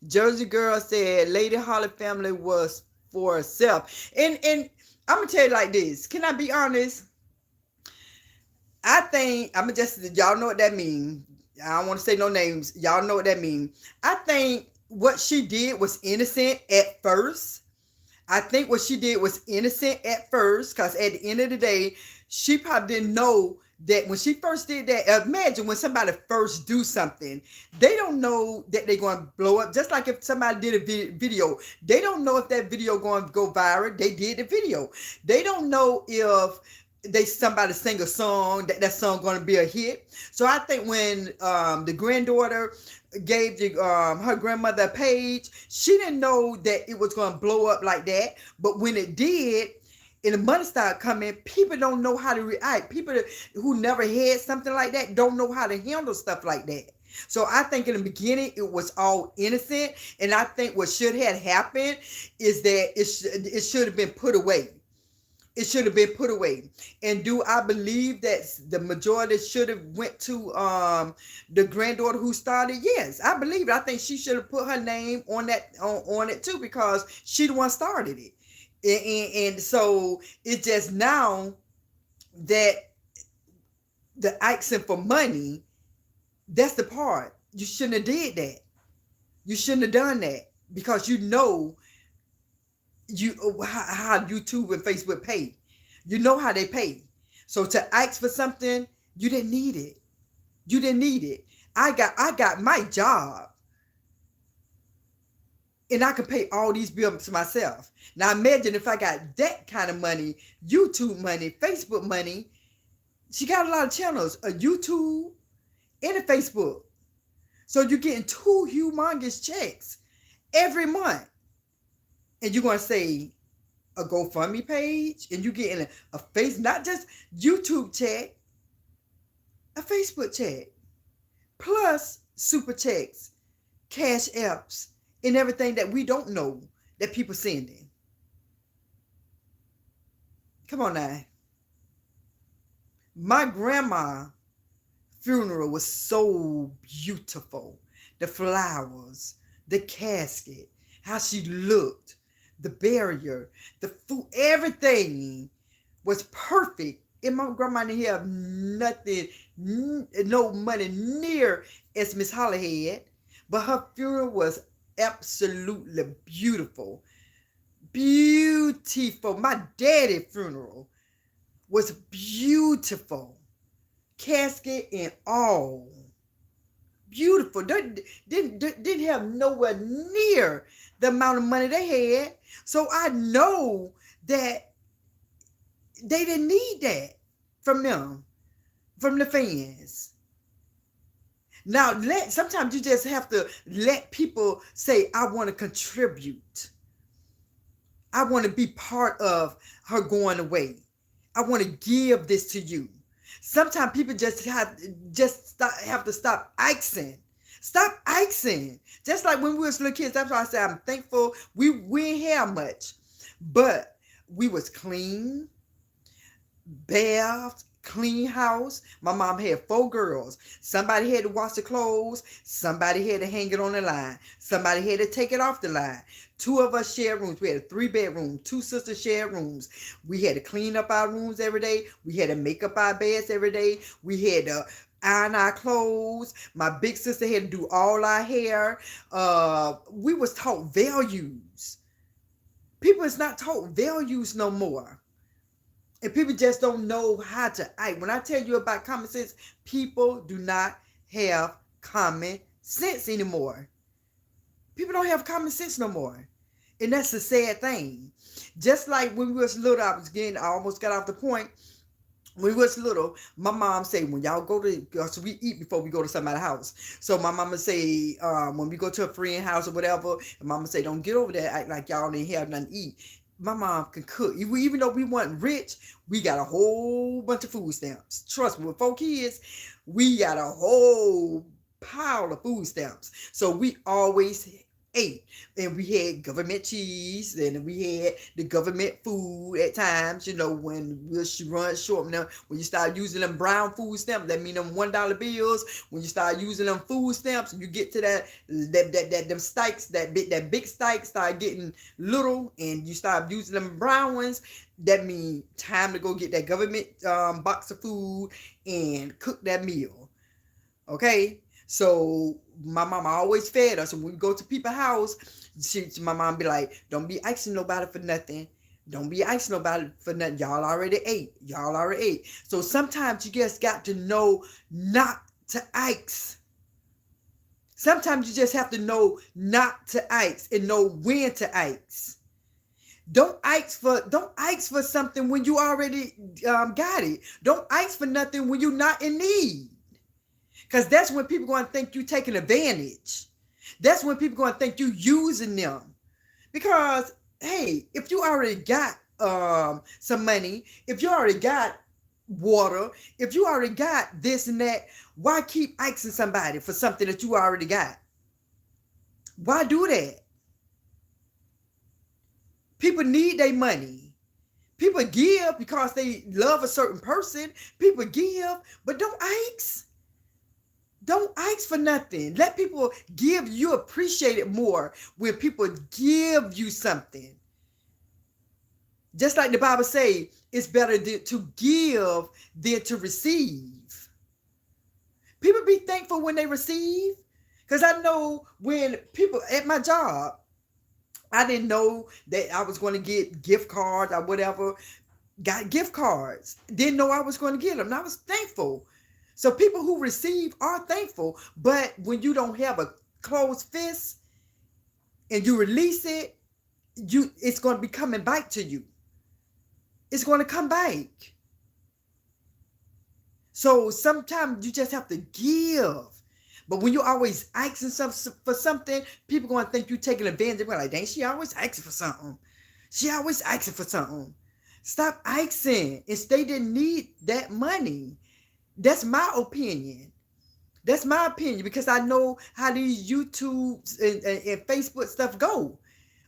Jersey Girl said, Lady Holly family was for herself. And I'm gonna tell you like this. Can I be honest? I think I'm just y'all know what that means. I don't want to say no names. Y'all know what that means. I think what she did was innocent at first. I think what she did was innocent at first, because at the end of the day, she probably didn't know that when she first did that. Imagine when somebody first do something, they don't know that they're going to blow up. Just like if somebody did a video, they don't know if that video going to go viral. They did the video. They don't know if somebody sing a song that song going to be a hit. So I think when the granddaughter gave her grandmother a page, she didn't know that it was going to blow up like that. But when it did, and the money started coming, people don't know how to react. People who never had something like that don't know how to handle stuff like that. So I think in the beginning it was all innocent, and I think what should have happened is that it should have been put away. It should have been put away. And do I believe that the majority should have went to the granddaughter who started? Yes, I believe it. I think she should have put her name on that on it too, because she the one started it. And so it's just now that the asking for money, that's the part. You shouldn't have did that. You shouldn't have done that, because you know how YouTube and Facebook pay. You know how they pay. So to ask for something, you didn't need it. You didn't need it. I got my job, and I can pay all these bills to myself. Now imagine if I got that kind of money, YouTube money, Facebook money. She got a lot of channels, a YouTube and a Facebook. So you're getting 2 humongous checks every month. And you're going to say a GoFundMe page, and you're getting a face, not just YouTube check, a Facebook check, plus super checks, cash apps, and everything that we don't know that people sending. Come on now. My grandma funeral was so beautiful. The flowers, the casket, how she looked, the barrier, the food, everything was perfect. And my grandma didn't have nothing, no money near as Miss Holly had, but her funeral was absolutely beautiful. Beautiful. My daddy's funeral was beautiful. Casket and all. Beautiful. Didn't have nowhere near the amount of money they had. So I know that they didn't need that from them, from the fans. Now, sometimes you just have to let people say, I want to contribute. I want to be part of her going away. I want to give this to you. Sometimes people just have to stop asking. Stop asking. Just like when we was little kids, that's why I say I'm thankful we ain't have much. But we was clean, bathed, clean house. My mom had 4 girls. Somebody had to wash the clothes. Somebody had to hang it on the line. Somebody had to take it off the line. 2 of us shared rooms. We had a 3-bedroom. 2 sisters shared rooms. We had to clean up our rooms every day. We had to make up our beds every day. We had to iron our clothes. My big sister had to do all our hair. We was taught values. People is not taught values no more. And people just don't know how to act. When I tell you about common sense, people do not have common sense anymore. People don't have common sense no more. And that's the sad thing. Just like when we was little, I almost got off the point. When we was little, my mom said, when y'all go to, so we eat before we go to somebody's house. So my mama say, when we go to a friend's house or whatever, and mama say, don't get over there, act like y'all didn't have nothing to eat. My mom can cook. Even though we weren't rich, we got a whole bunch of food stamps. Trust me, with 4 kids, we got a whole pile of food stamps. So we always ate. And we had government cheese, and we had the government food at times, when we'll run short. Now, when you start using them brown food stamps, that mean them $1 bills. When you start using them food stamps, you get to them stikes, that big stike start getting little, and you start using them brown ones. That mean time to go get that government box of food and cook that meal. Okay, so my mama always fed us. And when we go to people's house, my mom be like, don't be asking nobody for nothing. Don't be asking nobody for nothing. Y'all already ate. Y'all already ate. So sometimes you just got to know not to ask. Sometimes you just have to know not to ask and know when to ask. Don't ask for something when you already got it. Don't ask for nothing when you're not in need. Because that's when people are going to think you taking advantage. That's when people are going to think you using them. Because, hey, if you already got some money, if you already got water, if you already got this and that, why keep asking somebody for something that you already got? Why do that? People need their money. People give because they love a certain person. People give, but don't ask. Don't ask for nothing. Let people give. You appreciate it more when people give you something. Just like the Bible says, it's better to give than to receive. People be thankful when they receive. Because I know when people at my job, I didn't know that I was going to get gift cards or whatever. Got gift cards. Didn't know I was going to get them. And I was thankful. So people who receive are thankful. But when you don't have a closed fist and you release it, it's going to be coming back to you. It's going to come back. So sometimes you just have to give. But when you're always asking for something, people going to think you're taking advantage. They're like, dang, she always asking for something. She always asking for something. Stop asking. Instead, they need that money. That's my opinion. That's my opinion because I know how these YouTubes and Facebook stuff go.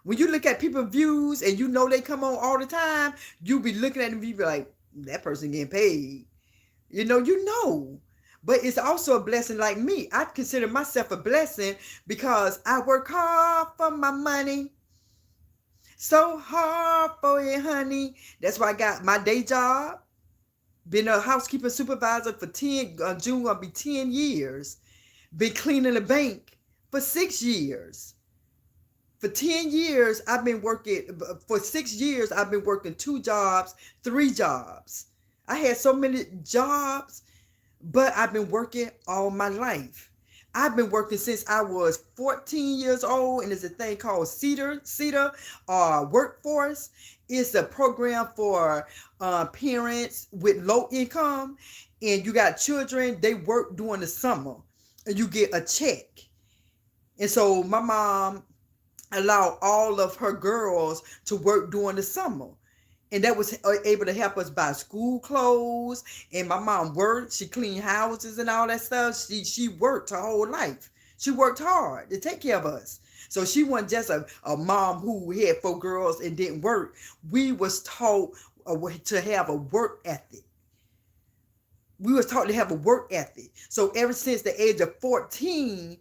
When you look at people's views and you know they come on all the time, you be looking at them and you be like, that person getting paid. You know. But it's also a blessing like me. I consider myself a blessing because I work hard for my money. So hard for it, honey. That's why I got my day job. Been a housekeeping supervisor for June gonna be 10 years. Been cleaning the bank for 6 years. For 10 years, I've been working, for 6 years, I've been working 2 jobs, 3 jobs. I had so many jobs, but I've been working all my life. I've been working since I was 14 years old, and there's a thing called CETA Workforce. It's a program for parents with low income, and you got children, they work during the summer, and you get a check. And so my mom allowed all of her girls to work during the summer. And that was able to help us buy school clothes. And my mom worked. She cleaned houses and all that stuff. She worked her whole life. She worked hard to take care of us. So she wasn't just a mom who had 4 girls and didn't work. We was taught to have a work ethic. We was taught to have a work ethic. So ever since the age of 14,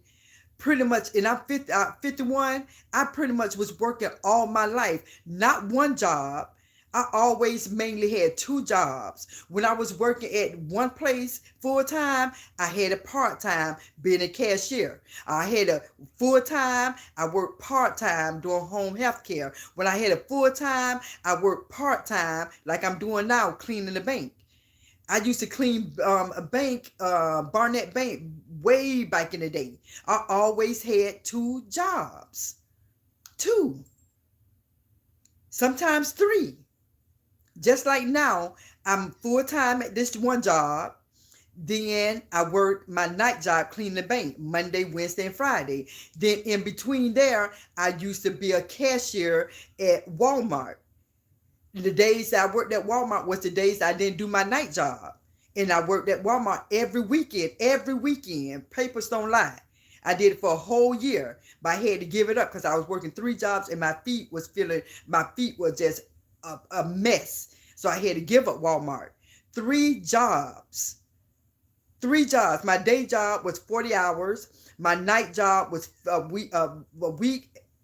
pretty much, and I'm 51, I pretty much was working all my life. Not one job. I always mainly had 2 jobs. When I was working at one place full-time, I had a part-time being a cashier. I had a full-time, I worked part-time doing home health care. When I had a full-time, I worked part-time like I'm doing now, cleaning the bank. I used to clean a bank, Barnett Bank, way back in the day. I always had 2 jobs. 2. Sometimes 3. Just like now, I'm full-time at this one job. Then I work my night job cleaning the bank, Monday, Wednesday, and Friday. Then in between there, I used to be a cashier at Walmart. The days I worked at Walmart was the days I didn't do my night job. And I worked at Walmart every weekend. Papers don't lie. I did it for a whole year, but I had to give it up because I was working 3 jobs and my feet was just a mess. So I had to give up Walmart. 3 jobs. 3 jobs. My day job was 40 hours. My night job was a week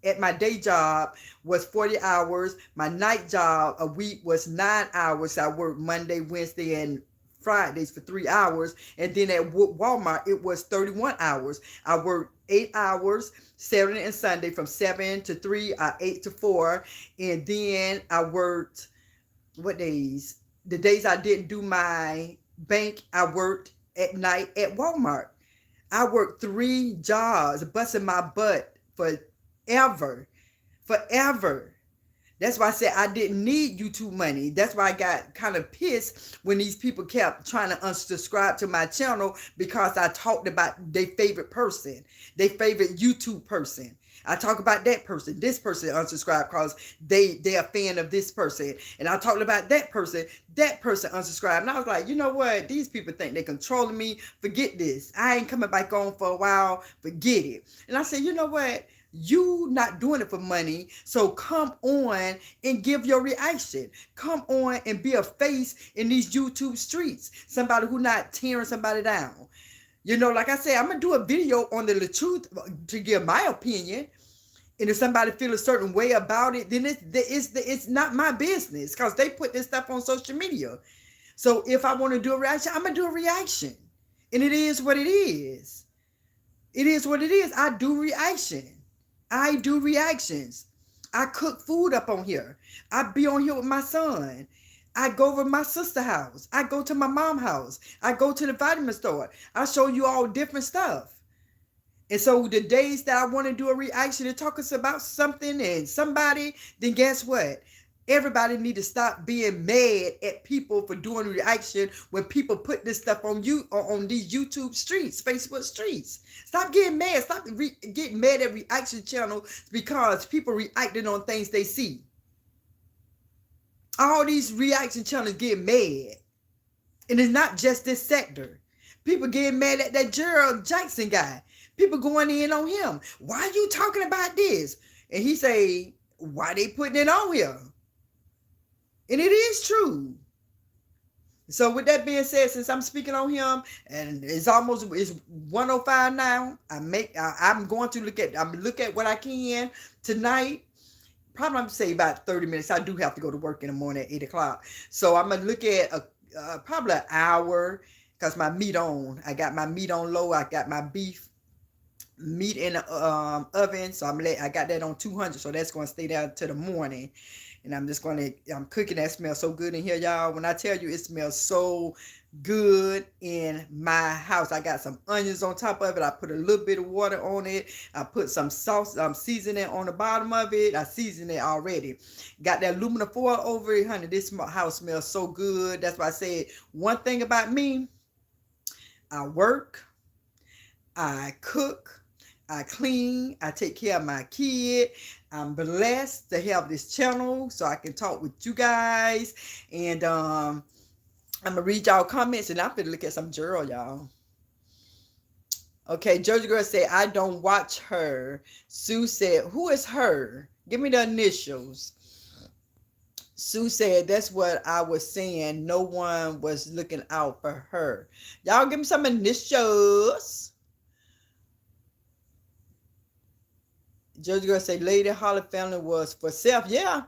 at my day job was 40 hours. My night job a week was 9 hours. I worked Monday, Wednesday, and Fridays for 3 hours. And then at Walmart, it was 31 hours. I worked 8 hours Saturday and Sunday from 7 to 3, 8 to 4. And then I worked, what days? The days I didn't do my bank, I worked at night at Walmart. I worked 3 jobs, busting my butt forever. That's why I said I didn't need YouTube money. That's why I got kind of pissed when these people kept trying to unsubscribe to my channel because I talked about their favorite person, their favorite YouTube person. I talk about that person. This person unsubscribed because they're a fan of this person. And I talked about that person unsubscribed. And I was like, you know what? These people think they're controlling me. Forget this. I ain't coming back on for a while. Forget it. And I said, you know what? You not doing it for money, so come on and give your reaction. Come on and be a face in these YouTube streets. Somebody who not tearing somebody down. You know, like I said, I'm going to do a video on the truth to give my opinion. And if somebody feel a certain way about it, then it's not my business because they put this stuff on social media. So if I want to do a reaction, I'm going to do a reaction. And it is what it is. It is what it is. I do reaction. I do reactions. I cook food up on here. I be on here with my son. I go over to my sister's house. I go to my mom's house. I go to the vitamin store. I show you all different stuff. And so the days that I want to do a reaction and talk us about something and somebody, then guess what? Everybody need to stop being mad at people for doing reaction when people put this stuff on you on these YouTube streets, Facebook streets. Stop getting mad. Stop getting mad at reaction channels because people reacting on things they see. All these reaction channels get mad. And it's not just this sector. People getting mad at that Gerald Jackson guy. People going in on him. Why are you talking about this? And he say, why they putting it on here? And it is true. So with that being said, since I'm speaking on him, and it's 1:05 now, I'm going to look at what I can tonight. Probably I'm say about 30 minutes. I do have to go to work in the morning at 8 o'clock. So I'm gonna look at probably an hour because my meat on. I got my meat on low. I got my beef meat in the oven. So I got that on 200. So that's gonna stay there till the morning. And I'm cooking. That smells so good in here, y'all. When I tell you it smells so good in my house. I got some onions on top of it. I put a little bit of water on it. I put some sauce, seasoning on the bottom of it. I seasoned it already. Got that aluminum foil over it, honey. This house smells so good. That's why I said one thing about me. I work. I cook. I clean, I take care of my kid. I'm blessed to have this channel so I can talk with you guys. And I'm going to read y'all comments and I'm going to look at some Gerald, y'all. Okay, Georgia Girl said, I don't watch her. Sue said, who is her? Give me the initials. Sue said, that's what I was saying. No one was looking out for her. Y'all give me some initials. Judge Girl say Lady Holly family was for self. Yeah.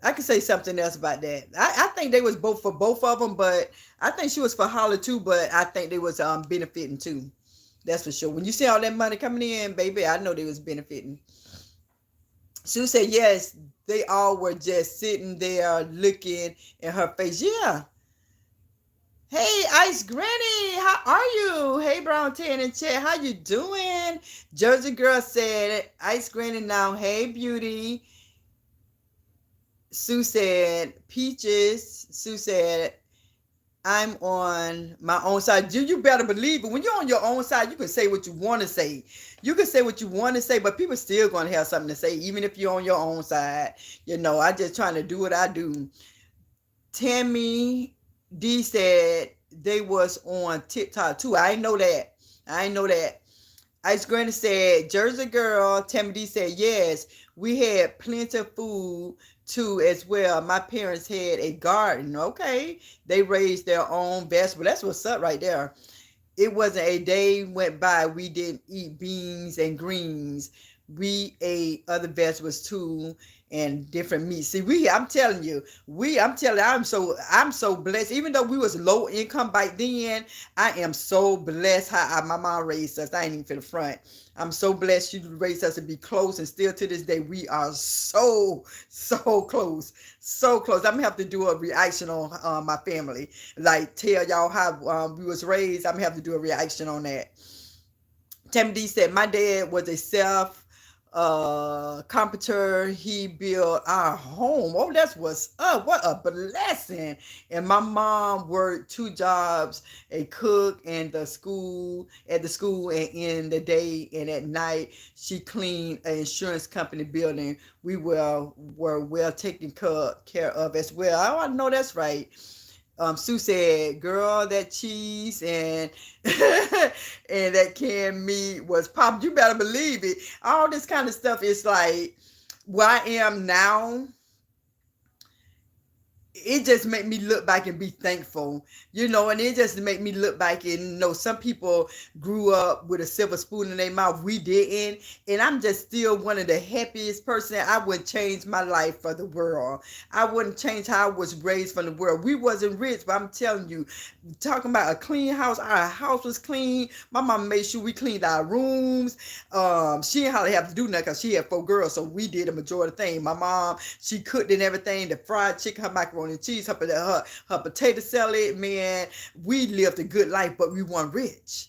I could say something else about that. I think they was both for both of them, but I think she was for Holly too, but I think they was benefiting too. That's for sure. When you see all that money coming in, baby, I know they was benefiting. Sue said, yes, they all were just sitting there looking in her face. Yeah. Hey, Ice Granny, how are you? Hey, Brown Tan in chat, how you doing? Jersey Girl said, Ice Granny now, hey, beauty. Sue said, Peaches. Sue said, I'm on my own side. You better believe it. When you're on your own side, you can say what you want to say. You can say what you want to say, but people still going to have something to say, even if you're on your own side. You know, I just trying to do what I do. Tammy D said, they was on TikTok too. I ain't know that. I ain't know that. Ice Granny said, Jersey girl. Tammy D said, yes, we had plenty of food too as well. My parents had a garden. Okay. They raised their own vegetables. That's what's up right there. It wasn't a day went by we didn't eat beans and greens. We ate other vegetables too and different meats. See, I'm telling you, I'm so blessed. Even though we was low income back then, I am so blessed how my mom raised us. I ain't even for the front. I'm so blessed you raised us to be close, and still to this day we are so close, so close. I'm gonna have to do a reaction on my family, like tell y'all how we was raised. I'm gonna have to do a reaction on that. Tammy D said, my dad was a self carpenter. He built our home. Oh, that's what's up. What a blessing. And my mom worked 2 jobs, a cook and at the school, and in the day and at night she cleaned an insurance company building. We were well taken care of as well. Oh, I know that's right. Sue said, girl, that cheese and and that canned meat was popped. You better believe it. All this kind of stuff is like where I am now. It just made me look back and be thankful, and it just made me look back and some people grew up with a silver spoon in their mouth. We didn't. And I'm just still one of the happiest person. I wouldn't change my life for the world. I wouldn't change how I was raised from the world. We wasn't rich, but I'm telling you, talking about a clean house, our house was clean. My mom made sure we cleaned our rooms. She didn't hardly have to do nothing because she had 4 girls, so we did the majority of the thing. My mom, she cooked and everything, the fried chicken, her macaroni and cheese, her potato salad. Man, we lived a good life, but we weren't rich.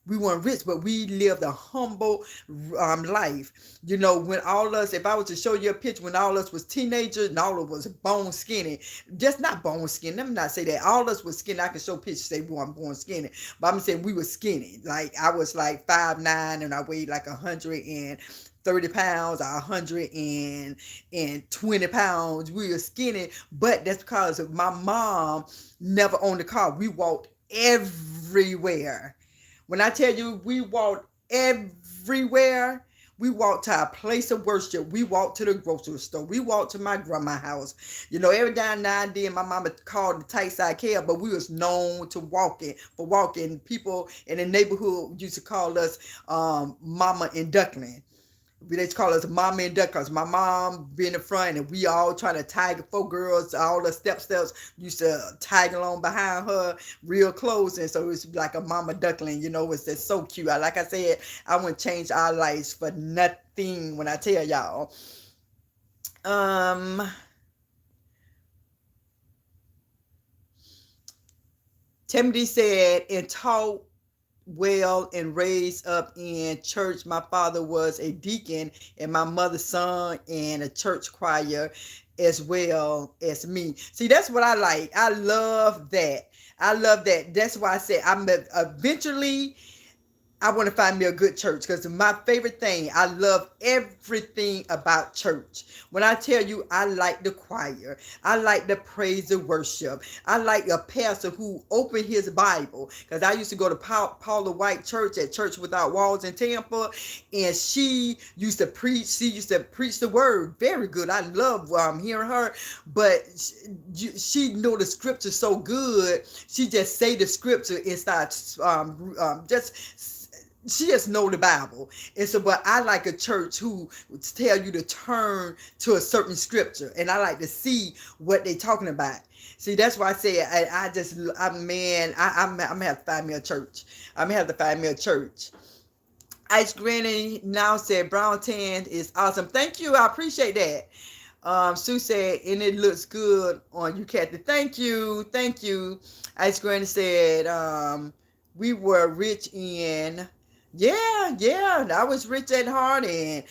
We weren't rich, but we lived a humble life. When all of us, if I was to show you a picture, when all of us was teenagers and all of us was bone skinny, just not bone skinny. Let me not say that. All of us was skinny. I can show pictures say we weren't born skinny, but I'm saying we were skinny. Like I was like 5'9" and I weighed like 130 pounds or 120 pounds. We were skinny, but that's because of my mom never owned a car. We walked everywhere. When I tell you we walked everywhere, we walked to our place of worship. We walked to the grocery store. We walked to my grandma's house. Every now and then my mama called the tight side care, but we was known to walking. People in the neighborhood used to call us Mama and Duckling. They call us Mama and Duck because my mom be in the front and we all trying to tag 4 girls. All the steps used to tag along behind her real close. And so it's like a Mama Duckling, it's just so cute. Like I said, I wouldn't change our lives for nothing when I tell y'all. Timothy said, and taught well and raised up in church. My father was a deacon and my mother sung in a church choir as well as me. See, that's what I like. I love that. That's why I said I'm eventually I want to find me a good church because my favorite thing, I love everything about church. When I tell you I like the choir, I like the praise and worship. I like a pastor who opened his Bible because I used to go to Paula White Church at Church Without Walls in Tampa, and she used to preach. She used to preach the word very good. I love hearing her, but she know the scripture so good. She just say the scripture and starts she just know the Bible. And so, but I like a church who would tell you to turn to a certain scripture, and I like to see what they talking about. See, that's why I say I'm gonna have to find me a church. I'm gonna have to find me a church. Ice Granny now said brown tan is awesome. Thank you. I appreciate that. Sue said, and it looks good on you, Kathy. Thank you. Ice Granny said, we were rich in. Yeah, I was rich at heart and,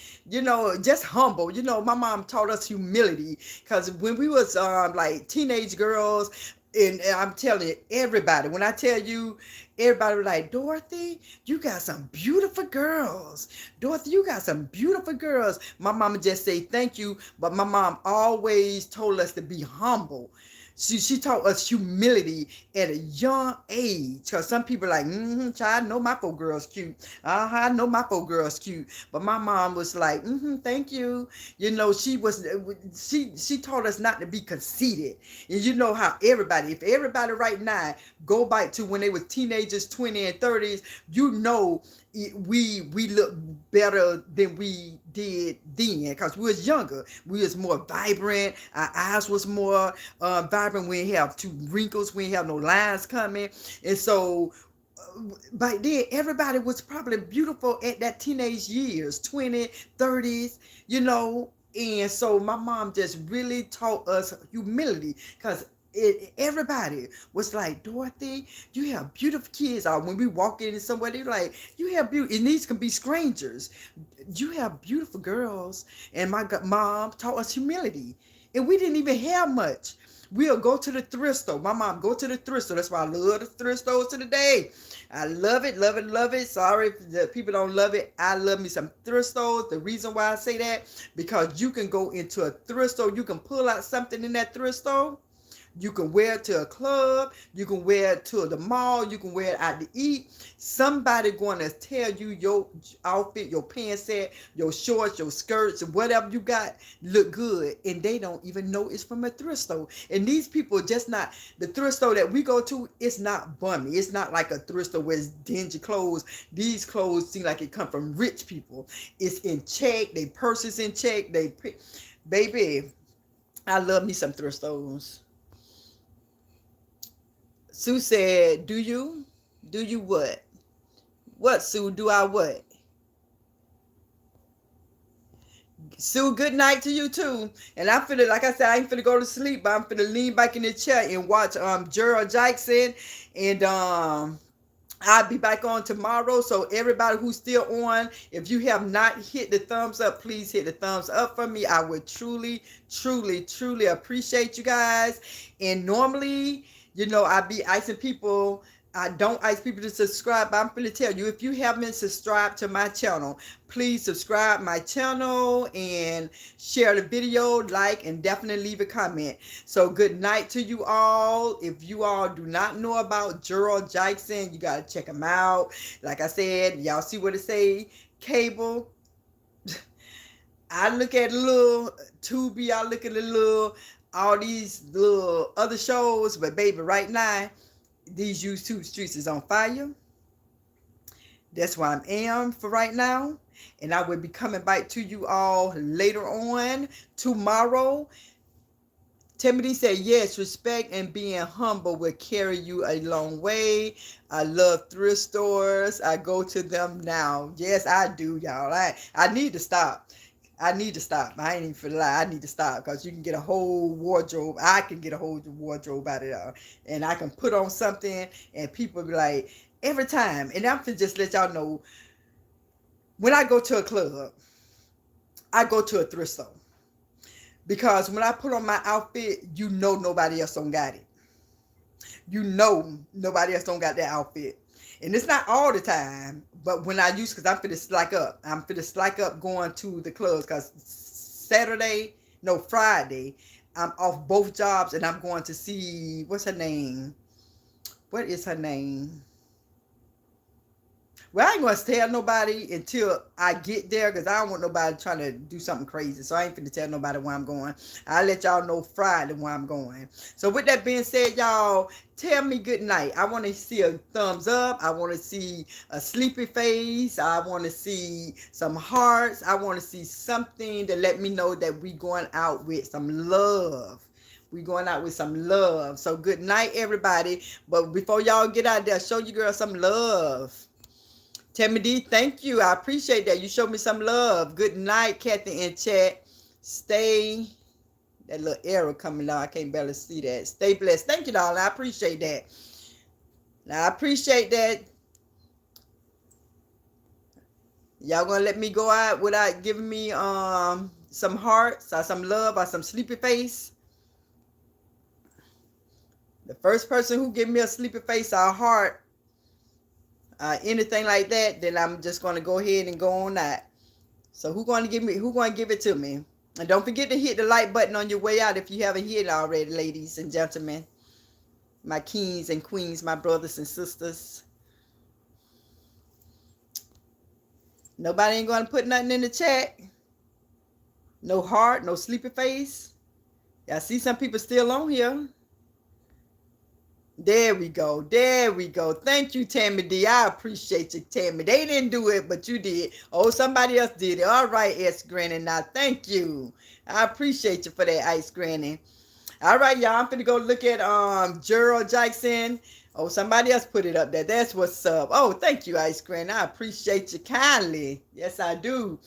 just humble. My mom taught us humility because when we was like teenage girls, and I'm telling you, everybody, when I tell you, everybody was like, Dorothy, you got some beautiful girls. Dorothy, you got some beautiful girls. My mama just say thank you, but my mom always told us to be humble. She taught us humility at a young age. Because some people are like, child, I know my four girls cute. I know my four girls cute. But my mom was like, thank you. You know, she taught us not to be conceited. And you know how if everybody right now go back to when they were teenagers, 20 and 30s, you know we look better than we did then because we was younger. We was more vibrant. Our eyes was more vibrant. We didn't have two wrinkles. We didn't have no lines coming. And so back then everybody was probably beautiful at that teenage years, 20, 30s, you know. And so my mom just really taught us humility because everybody was like, Dorothy, you have beautiful kids. Or when we walk in somewhere, they're like, you have beautiful, and these can be strangers. You have beautiful girls. And my mom taught us humility. And we didn't even have much. We'll go to the thrift store. My mom go to the thrift store. That's why I love the thrift stores to the day. I love it, love it, love it. Sorry if the people don't love it. I love me some thrift stores. The reason why I say that, because you can go into a thrift store. You can pull out something in that thrift store. You can wear it to a club. You can wear it to the mall. You can wear it out to eat. Somebody going to tell you your outfit, your pants set, your shorts, your skirts, whatever you got look good. And they don't even know it's from a thrift store. And these people just not, the thrift store that we go to, it's not bummy. It's not like a thrift store where it's dingy clothes. These clothes seem like it come from rich people. It's in check. They purses in check. Baby, I love me some thrift stores. Sue said, do you? Do you what? What, Sue? Do I what? Sue, good night to you too. And I'm finna, like I said, I ain't finna go to sleep, but I'm finna lean back in the chair and watch Gerald Jackson. And I'll be back on tomorrow. So everybody who's still on, if you have not hit the thumbs up, please hit the thumbs up for me. I would truly, truly, truly appreciate you guys. And normally, you know, I be asking people, I don't ask people to subscribe, but I'm going to tell you, if you haven't subscribed to my channel, please subscribe my channel and share the video, like, and definitely leave a comment. So good night to you all. If you all do not know about Gerald Jackson, you got to check him out. Like I said, y'all see what it say, cable. I look at a little Tubi, I look at a little, all these little other shows, but baby, right now, these YouTube streets is on fire. That's where I am for right now. And I will be coming back to you all later on tomorrow. Timothy said, yes, respect and being humble will carry you a long way. I love thrift stores. I go to them now. Yes, I do, y'all. I need to stop. I need to stop. I ain't even for lie. I need to stop because you can get a whole wardrobe. I can get a whole wardrobe out of there. And I can put on something and people be like, every time. And I'm going to just let y'all know, when I go to a club, I go to a thrift store. Because when I put on my outfit, you know nobody else don't got it. You know nobody else don't got that outfit. And it's not all the time, but when I use, because I'm finna slack up. I'm finna slack up going to the clubs because Friday, I'm off both jobs and I'm going to see, what's her name? What is her name? Well, I ain't going to tell nobody until I get there because I don't want nobody trying to do something crazy. So I ain't finna tell nobody where I'm going. I'll let y'all know Friday where I'm going. So with that being said, y'all, tell me good night. I want to see a thumbs up. I want to see a sleepy face. I want to see some hearts. I want to see something to let me know that we going out with some love. We going out with some love. So good night, everybody. But before y'all get out there, show your girl some love. Tammy D, thank you. I appreciate that. You showed me some love. Good night, Kathy in chat. Stay. That little arrow coming down. I can't barely see that. Stay blessed. Thank you, darling. I appreciate that. Now, I appreciate that. Y'all gonna let me go out without giving me some hearts or some love or some sleepy face? The first person who give me a sleepy face or a heart, anything like that, then I'm just going to go ahead and go on that. So who going to give it to me? And don't forget to hit the like button on your way out if you haven't hit it already, ladies and gentlemen. My kings and queens, my brothers and sisters. Nobody ain't going to put nothing in the chat. No heart, no sleepy face. I see some people still on here. There we go. There we go. Thank you, Tammy D. I appreciate you, Tammy. They didn't do it, but you did. Oh, somebody else did it. All right, S. Granny. Now, thank you. I appreciate you for that, Ice Granny. All right, y'all. I'm finna go look at Gerald Jackson. Oh, somebody else put it up there. That's what's up. Oh, thank you, Ice Granny. I appreciate you kindly. Yes, I do.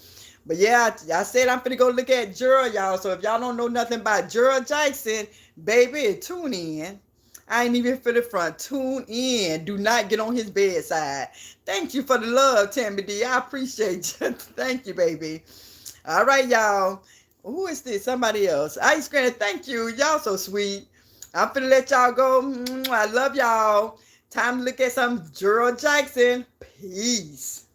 But yeah, I said I'm finna go look at Gerald, y'all. So if y'all don't know nothing about Gerald Jackson, baby, tune in. I ain't even for the front. Tune in. Do not get on his bedside. Thank you for the love, Tammy D. I appreciate you. Thank you, baby. All right, y'all. Who is this? Somebody else. Ice Granny, thank you. Y'all so sweet. I'm finna let y'all go. I love y'all. Time to look at some Gerald Jackson. Peace.